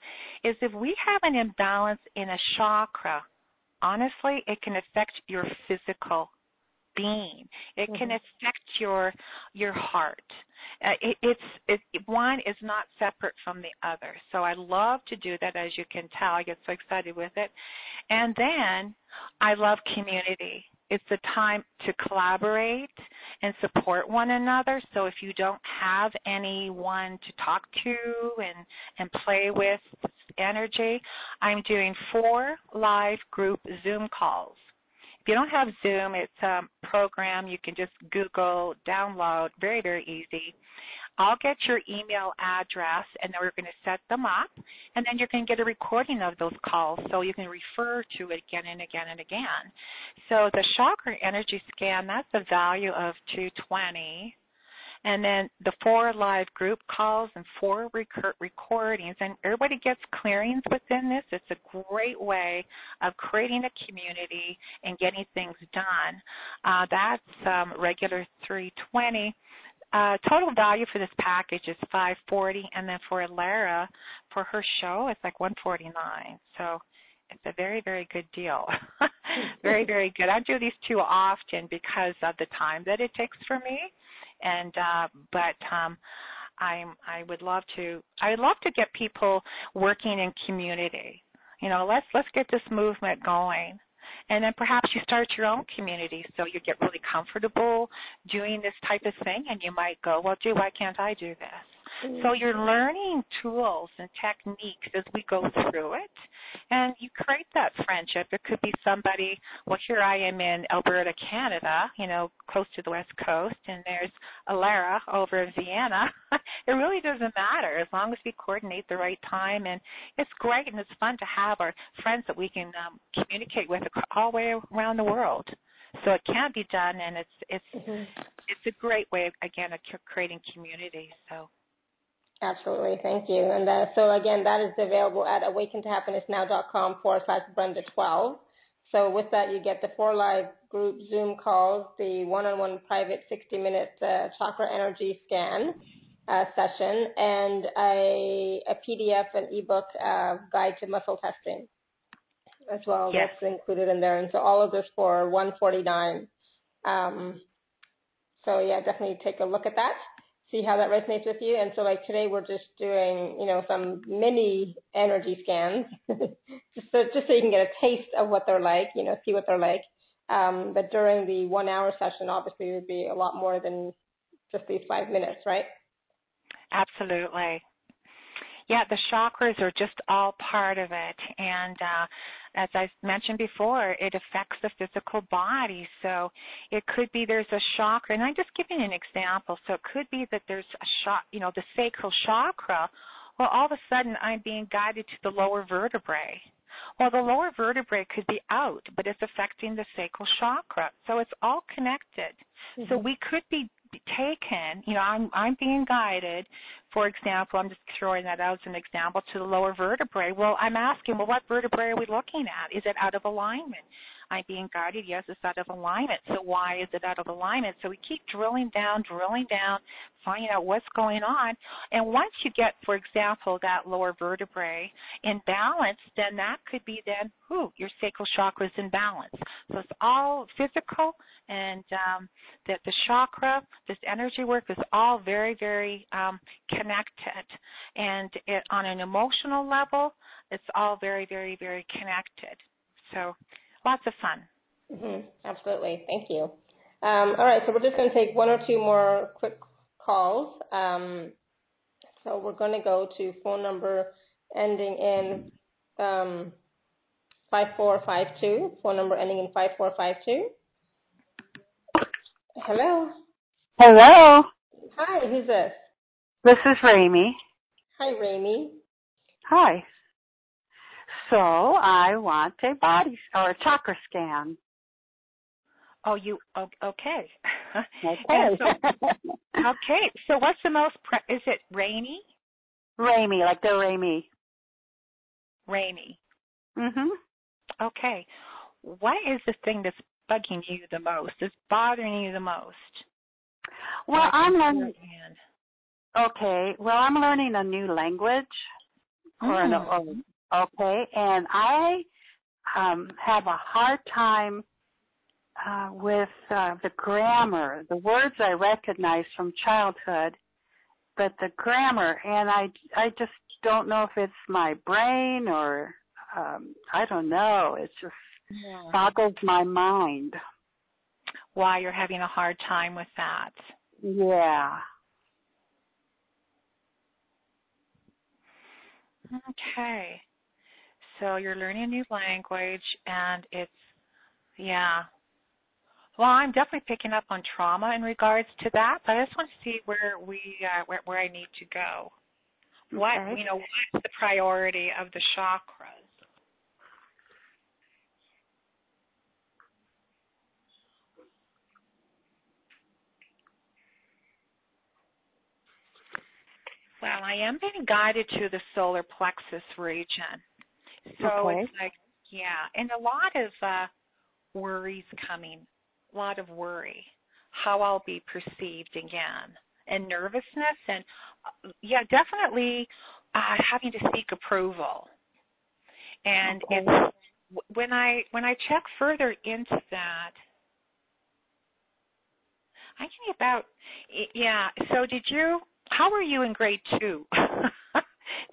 is if we have an imbalance in a chakra, honestly, it can affect your physical being. It can affect your heart. One is not separate from the other. So I love to do that, as you can tell. I get so excited with it. And then I love community. It's the time to collaborate and support one another. So if you don't have anyone to talk to and play with energy, I'm doing 4 live group Zoom calls. If you don't have Zoom, it's a program you can just Google, download, very, very easy. I'll get your email address, and then we're going to set them up, and then you're going to get a recording of those calls so you can refer to it again and again and again. So the chakra energy scan, that's a value of $220. And then the 4 live group calls and 4 recordings, and everybody gets clearings within this. It's a great way of creating a community and getting things done. That's regular $320. Total value for this package is $540, and then for Lara, for her show, it's like $149. So it's a very, very good deal. Very, very good. I do these too often because of the time that it takes for me. And but I would love to. I'd love to get people working in community. You know, let's get this movement going, and then perhaps you start your own community so you get really comfortable doing this type of thing, and you might go, well, gee, why can't I do this? So you're learning tools and techniques as we go through it, and you create that friendship. It could be somebody, well, here I am in Alberta, Canada, you know, close to the West Coast, and there's Alara over in Vienna. It really doesn't matter as long as we coordinate the right time, and it's great and it's fun to have our friends that we can communicate with all the way around the world. So it can be done, and it's a great way, again, of creating community. So. Absolutely. Thank you. And so, again, that is available at awakentohappinessnow.com/Brenda12. So with that, you get the 4 live group Zoom calls, the one-on-one private 60-minute chakra energy scan session, and a PDF, an ebook guide to muscle testing as well. Yes. That's included in there. And so all of this for $149. So, yeah, definitely take a look at that. See how that resonates with you. And so like today we're just doing, you know, some mini energy scans just so you can get a taste of what they're like, you know, see what they're like. But during the 1 hour session, obviously it would be a lot more than just these 5 minutes, right? Absolutely. Yeah, the chakras are just all part of it. And as I mentioned before, it affects the physical body. So it could be there's a chakra, and I'm just giving an example. So it could be that there's a the sacral chakra. Well, all of a sudden I'm being guided to the lower vertebrae. Well, the lower vertebrae could be out, but it's affecting the sacral chakra. So it's all connected. Mm-hmm. So we could be taken, you know, I'm being guided, for example, I'm just throwing that out as an example, to the lower vertebrae. Well, I'm asking, well, what vertebrae are we looking at? Is it out of alignment? I'm being guided, yes, it's out of alignment. So why is it out of alignment? So we keep drilling down, finding out what's going on. And once you get, for example, that lower vertebrae in balance, then that could be then, your sacral chakra is in balance. So it's all physical, and that the chakra, this energy work is all very, very connected. And on an emotional level, it's all very, very, very connected. So lots of fun. Mm-hmm. Absolutely. Thank you. All right, so we're just going to take 1 or 2 more quick calls. So we're going to go to phone number ending in 5452. Phone number ending in 5452. Hello. Hello. Hi, who's this? This is Rami. Hi, Rami. Hi. So I want a body or a chakra scan. Oh, okay. Okay. Okay. So what's the most? Is it Rami? Rami, like the Rami. Rami. Mhm. Okay. What is the thing that's bugging you the most? That's bothering you the most? Well, I'm learning. Okay. Well, I'm learning a new language. Okay, and I have a hard time with the grammar, the words I recognize from childhood, but the grammar, and I just don't know if it's my brain or I don't know. It just boggles my mind. Why you're having a hard time with that? Yeah. Okay. So you're learning a new language, and it's, Well, I'm definitely picking up on trauma in regards to that, but I just want to see where where I need to go. Okay. What's the priority of the chakras? Well, I am being guided to the solar plexus region. So Okay. it's like, yeah, and a lot of worries coming, a lot of worry, how I'll be perceived again, and nervousness, and definitely having to seek approval. And Okay. it's when I check further into that, I think about So did you? How were you in grade 2?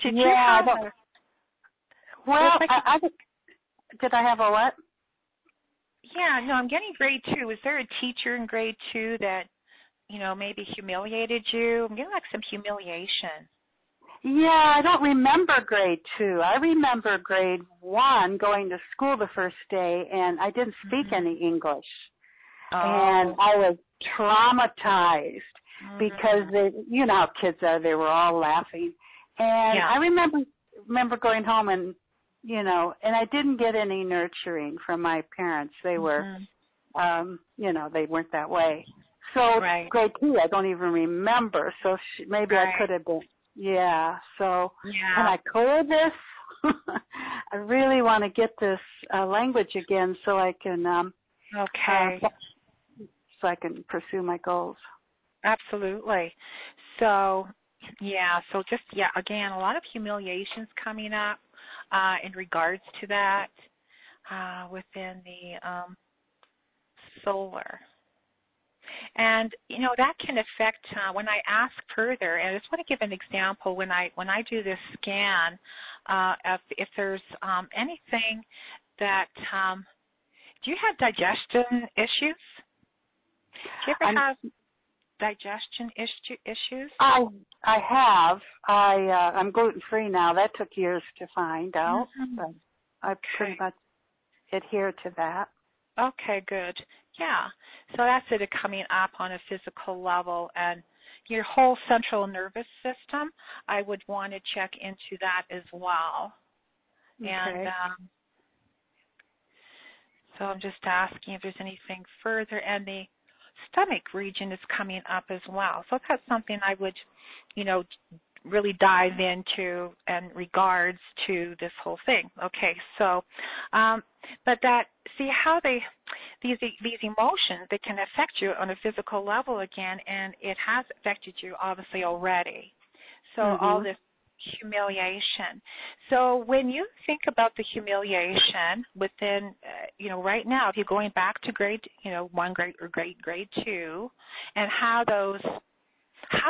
Did you have? Did I have a what? Yeah, no, I'm getting grade 2. Was there a teacher in grade 2 that, maybe humiliated you? I'm getting like some humiliation. Yeah, I don't remember grade 2. I remember grade 1 going to school the first day, and I didn't speak any English. Oh. And I was traumatized because you know how kids are. They were all laughing. And I remember going home and, and I didn't get any nurturing from my parents. They were, they weren't that way. So grade 2, I don't even remember. So maybe I could have been. Yeah. So can I clear this? I really want to get this language again so I can so I can pursue my goals. Absolutely. So again, a lot of humiliations coming up in regards to that within the solar. And that can affect when I ask further. And I just want to give an example when I do this scan. If there's anything that do you have digestion issues? Do you ever have digestion issues? I have. I'm gluten free now. That took years to find out, but I pretty much adhere to that. Okay, good. Yeah. So that's it coming up on a physical level, and your whole central nervous system, I would want to check into that as well. Okay. And so I'm just asking if there's anything further, and the stomach region is coming up as well. So that's something I would, really dive into in regards to this whole thing. Okay, so, but how these emotions, they can affect you on a physical level again, and it has affected you obviously already. So all this humiliation. So when you think about the humiliation within, right now, if you're going back to grade, 1 grade or grade 2, and how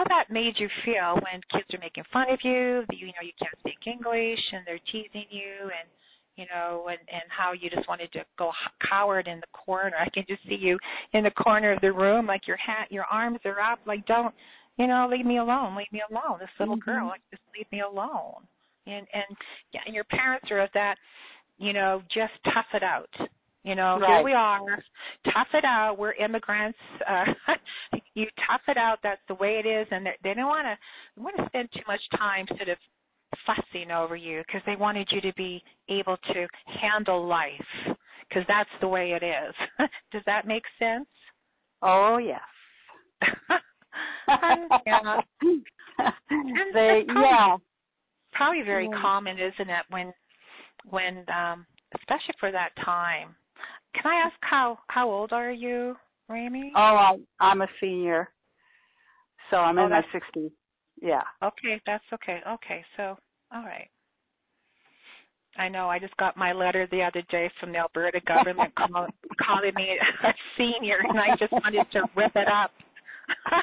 that made you feel when kids are making fun of you, you can't speak English, and they're teasing you, and and how you just wanted to go cowered in the corner. I can just see you in the corner of the room, like your arms are up, like don't, leave me alone, this little girl, like just leave me alone. And your parents are of that, just tough it out. Here we are, tough it out. We're immigrants. You tough it out. That's the way it is, and they don't want to spend too much time sort of fussing over you, because they wanted you to be able to handle life, because that's the way it is. Does that make sense? Oh, yes. Probably very common, isn't it, when especially for that time. Can I ask how old are you, Rami? Oh, I'm a senior, so I'm in my 60s. Yeah. Okay, that's okay. Okay, so, all right. I know, I just got my letter the other day from the Alberta government calling me a senior, and I just wanted to rip it up. I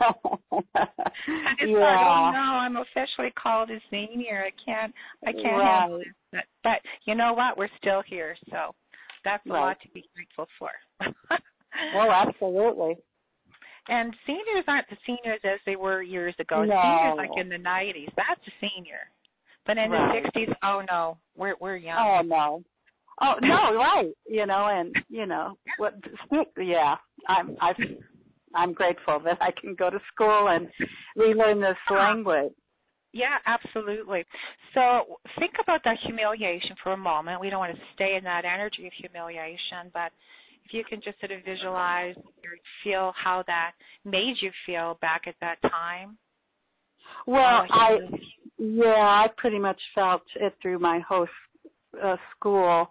just thought, oh no, I'm officially called a senior. I can't handle it. But you know what? We're still here, so that's a lot to be grateful for. Well, absolutely. And seniors aren't the seniors as they were years ago. No. Seniors like in the 90s, that's a senior. But in the 60s, oh no, we're young. Oh no. Oh no, right. And what? Yeah, I'm grateful that I can go to school and relearn this language. Yeah, absolutely. So think about that humiliation for a moment. We don't want to stay in that energy of humiliation, but if you can just sort of visualize or feel how that made you feel back at that time. Well, I pretty much felt it through my whole school,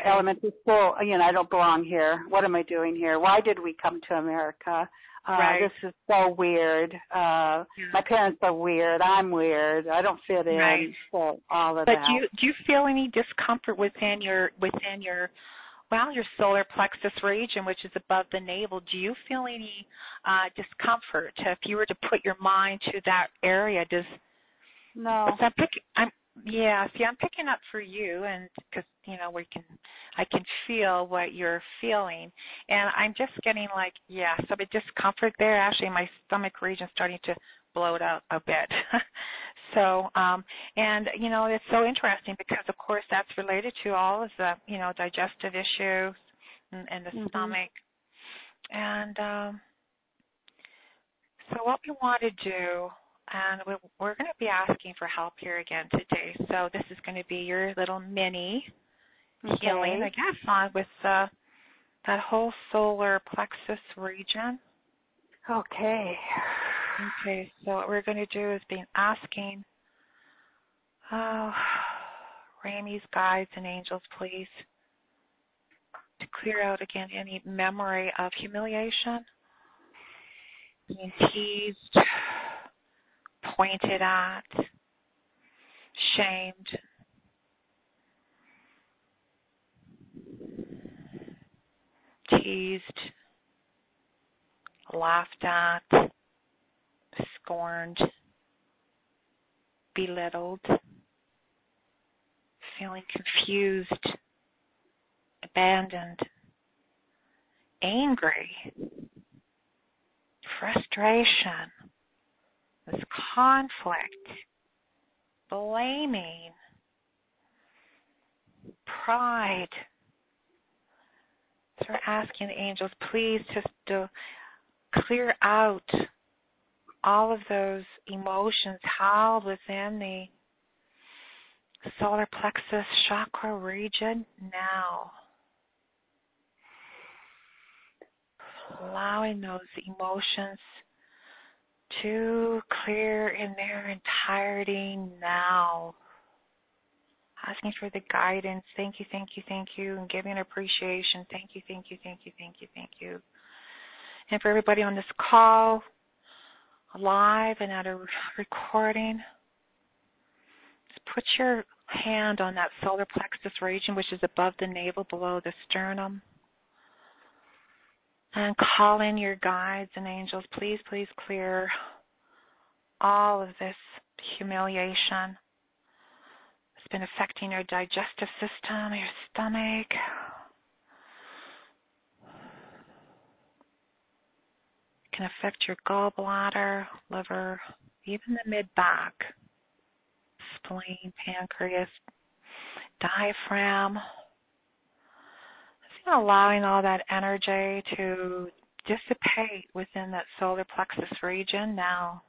elementary school. You know, I don't belong here. What am I doing here? Why did we come to America? This is so weird. My parents are weird. I'm weird. I don't fit in. Right. So all of that. But do you feel any discomfort within your your solar plexus region, which is above the navel? Do you feel any discomfort if you were to put your mind to that area? No. I'm picking up for you, and because I can feel what you're feeling, and I'm just getting some discomfort there. Actually, my stomach region starting to bloat out a bit. So, it's so interesting because, of course, that's related to all of the digestive issues and the stomach, and so what we want to do. And we're going to be asking for help here again today. So this is going to be your little mini healing, I guess, with that whole solar plexus region. Okay. Okay, so what we're going to do is be asking Ramey's guides and angels, please, to clear out again any memory of humiliation, being teased, pointed at, shamed, teased, laughed at, scorned, belittled, feeling confused, abandoned, angry, frustration, this conflict, blaming, pride. So we're asking the angels, please, just to clear out all of those emotions held within the solar plexus chakra region now. Allowing those emotions to clear in their entirety now. Asking for the guidance. Thank you, thank you, thank you. And giving appreciation. Thank you, thank you, thank you, thank you, thank you. And for everybody on this call, live and at a recording, just put your hand on that solar plexus region, which is above the navel, below the sternum. And call in your guides and angels. Please, please clear all of this humiliation. It's been affecting your digestive system, your stomach. It can affect your gallbladder, liver, even the mid-back, spleen, pancreas, diaphragm. Allowing all that energy to dissipate within that solar plexus region now.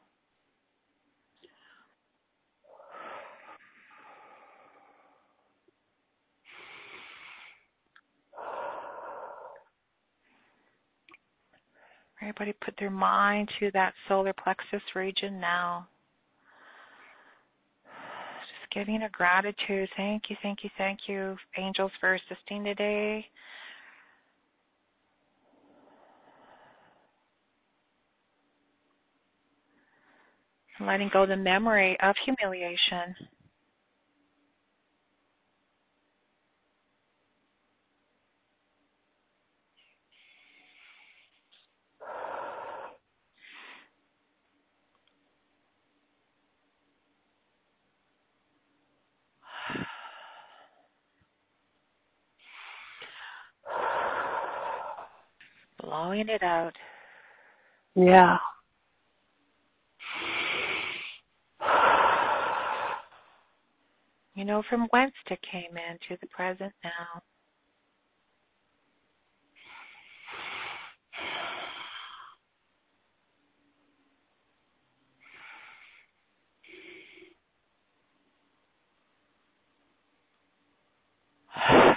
Everybody put their mind to that solar plexus region now. Just giving a gratitude. Thank you, thank you, thank you, angels, for assisting today. Letting go the memory of humiliation. Blowing it out. Yeah. You know from whence it came in to the present now.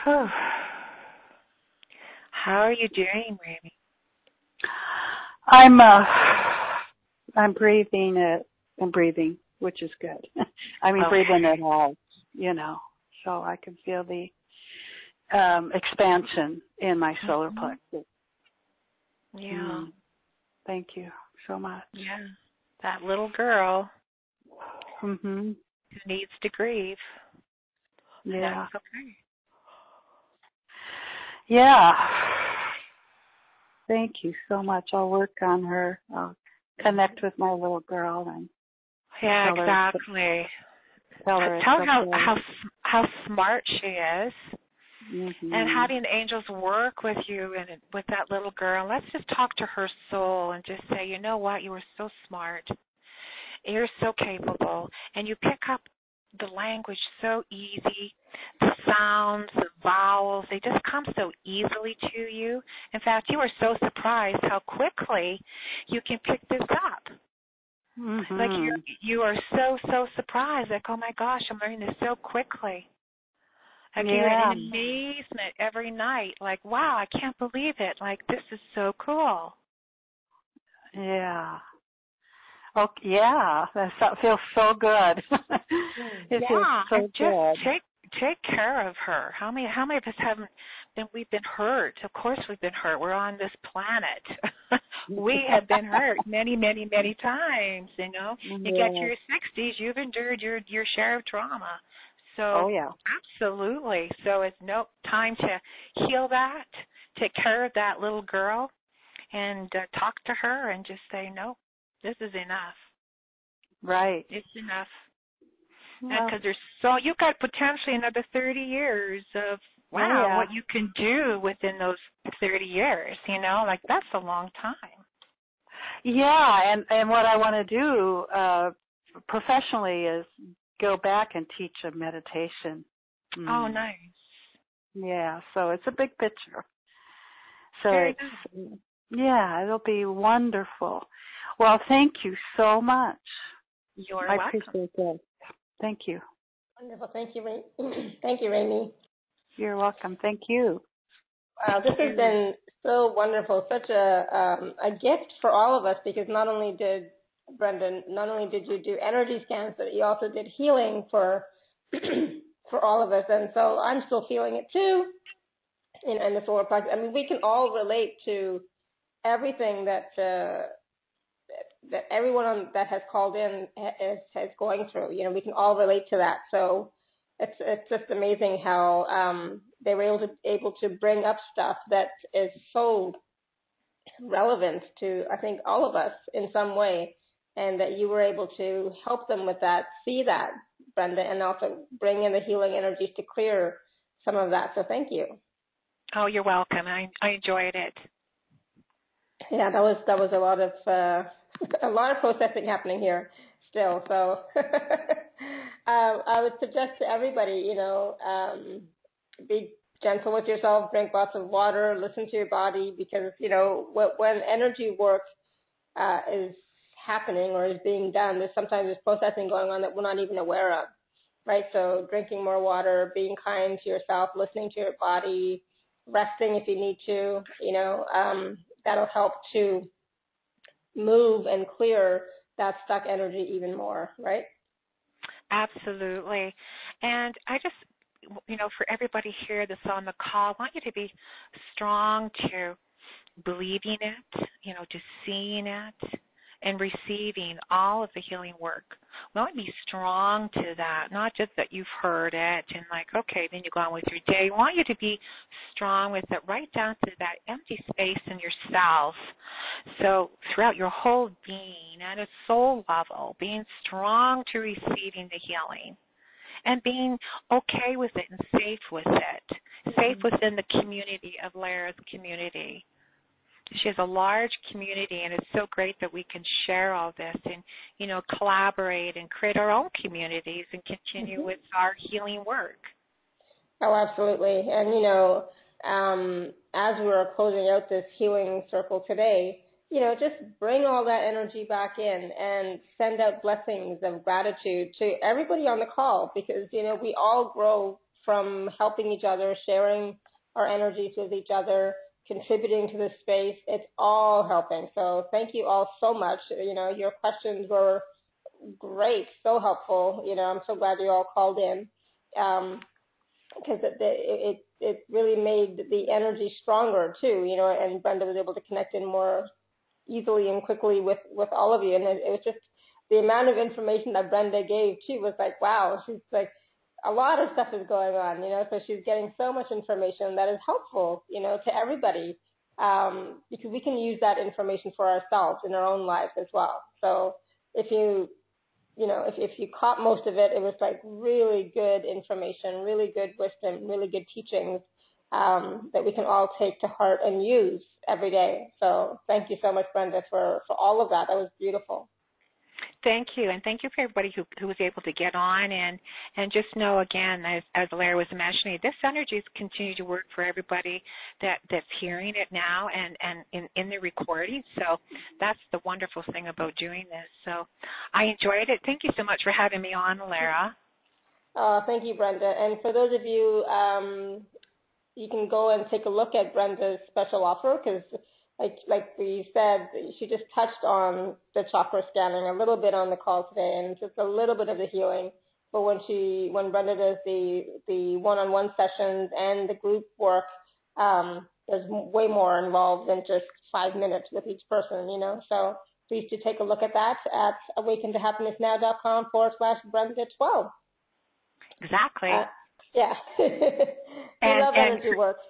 How are you doing, Rami? I'm breathing. I'm breathing, which is good. I mean, breathing it out, so I can feel the expansion in my solar plexus. Yeah. Thank you so much. Yeah. That little girl who needs to grieve. Yeah. That's okay. Yeah. Thank you so much. I'll work on her. I'll connect with my little girl and exactly. Tell her how smart she is. And having angels work with you and with that little girl, let's just talk to her soul and just say, you know what, you are so smart. You're so capable. And you pick up the language so easy. The sounds, the vowels, they just come so easily to you. In fact, you are so surprised how quickly you can pick this up. Like you are so surprised, like, oh my gosh, I'm learning this so quickly. Like you're in amazement every night, like, wow, I can't believe it. Like, this is so cool. Yeah. Oh, yeah. That feels so good. It feels so good. Just take care of her. How many of us we've been hurt? Of course we've been hurt. We're on this planet. We have been hurt many, many, many times, You get to your 60s, you've endured your share of trauma. So absolutely. So it's time to heal that, take care of that little girl, and talk to her and just say, no, this is enough. Right. It's enough. Because you've got potentially another 30 years of, what you can do within those 30 years, like that's a long time. Yeah, and what I want to do professionally is go back and teach a meditation. Oh, nice. Yeah, so it's a big picture. So very nice. Yeah, it'll be wonderful. Well, thank you so much. You're welcome. I appreciate that. Thank you. Wonderful. Thank you, Thank you, Rami. You're welcome. Thank you. This has been so wonderful, such a gift for all of us, because not only did you do energy scans, but you also did healing for for all of us, and so I'm still feeling it too in the solar plexus. I mean, we can all relate to everything that everyone that has called in is going through. We can all relate to that. So it's just amazing how they were able to bring up stuff that is so relevant to, I think, all of us in some way, and that you were able to help them with that, see that, Brenda, and also bring in the healing energies to clear some of that. So thank you. Oh, you're welcome. I enjoyed it. Yeah, that was a lot of processing happening here still. So I would suggest to everybody, be gentle with yourself, drink lots of water, listen to your body, because, when energy work is happening or is being done, there's processing going on that we're not even aware of, right? So drinking more water, being kind to yourself, listening to your body, resting if you need to, that'll help to move and clear that stuck energy even more, right? Absolutely. And I just, for everybody here that's on the call, I want you to be strong to believing it, to seeing it, and receiving all of the healing work. We want to be strong to that, not just that you've heard it and like, okay, then you go on with your day. We want you to be strong with it right down to that empty space in yourself. So throughout your whole being, at a soul level, being strong to receiving the healing and being okay with it and safe with it, safe within the community of Lara's community. She has a large community, and it's so great that we can share all this and, collaborate and create our own communities and continue with our healing work. Oh, absolutely. And, as we're closing out this healing circle today, just bring all that energy back in and send out blessings of gratitude to everybody on the call, because, we all grow from helping each other, sharing our energies with each other, contributing to this space. It's all helping. So thank you all so much. Your questions were great, so helpful. I'm so glad you all called in, because it really made the energy stronger too, and Brenda was able to connect in more easily and quickly with all of you. And it was just the amount of information that Brenda gave too was like, wow, she's like, a lot of stuff is going on, so she's getting so much information that is helpful, to everybody, because we can use that information for ourselves in our own lives as well. So if you caught most of it, it was like really good information, really good wisdom, really good teachings that we can all take to heart and use every day. So thank you so much, Brenda, for all of that. That was beautiful. Thank you, and thank you for everybody who was able to get on, and just know again, as Larry was mentioning, this energy is continuing to work for everybody that's hearing it now and in the recording. So that's the wonderful thing about doing this. So I enjoyed it. Thank you so much for having me on, Lara. Thank you, Brenda. And for those of you, you can go and take a look at Brenda's special offer, because like we said, she just touched on the chakra scanning a little bit on the call today, and just a little bit of the healing. But when Brenda does the one-on-one sessions and the group work, there's way more involved than just 5 minutes with each person, So please do take a look at that at awakentohappinessnow.com/Brenda12. Exactly. Yeah. We love energy work.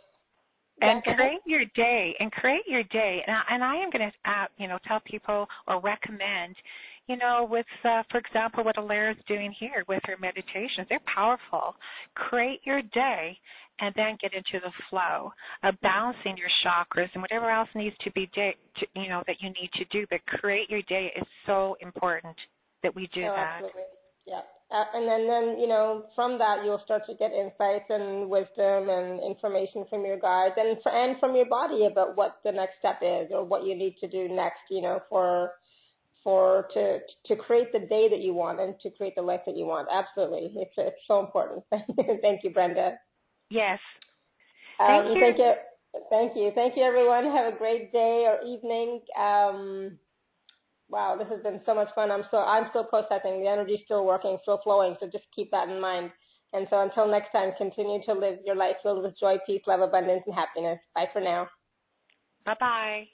And create your day, and I am going to, tell people or recommend, with, for example, what Alara's doing here with her meditations. They're powerful. Create your day and then get into the flow of balancing your chakras and whatever else needs to be, that you need to do. But create your day is so important that we do that. Absolutely. Yeah. And then, from that, you'll start to get insights and wisdom and information from your guides and from your body about what the next step is or what you need to do next, to create the day that you want and to create the life that you want. Absolutely. It's so important. Thank you, Brenda. Yes. Thank you. Thank you. Thank you, everyone. Have a great day or evening. Wow, this has been so much fun. I'm still processing. The energy's still working, still flowing, so just keep that in mind. And so until next time, continue to live your life filled with joy, peace, love, abundance, and happiness. Bye for now. Bye-bye.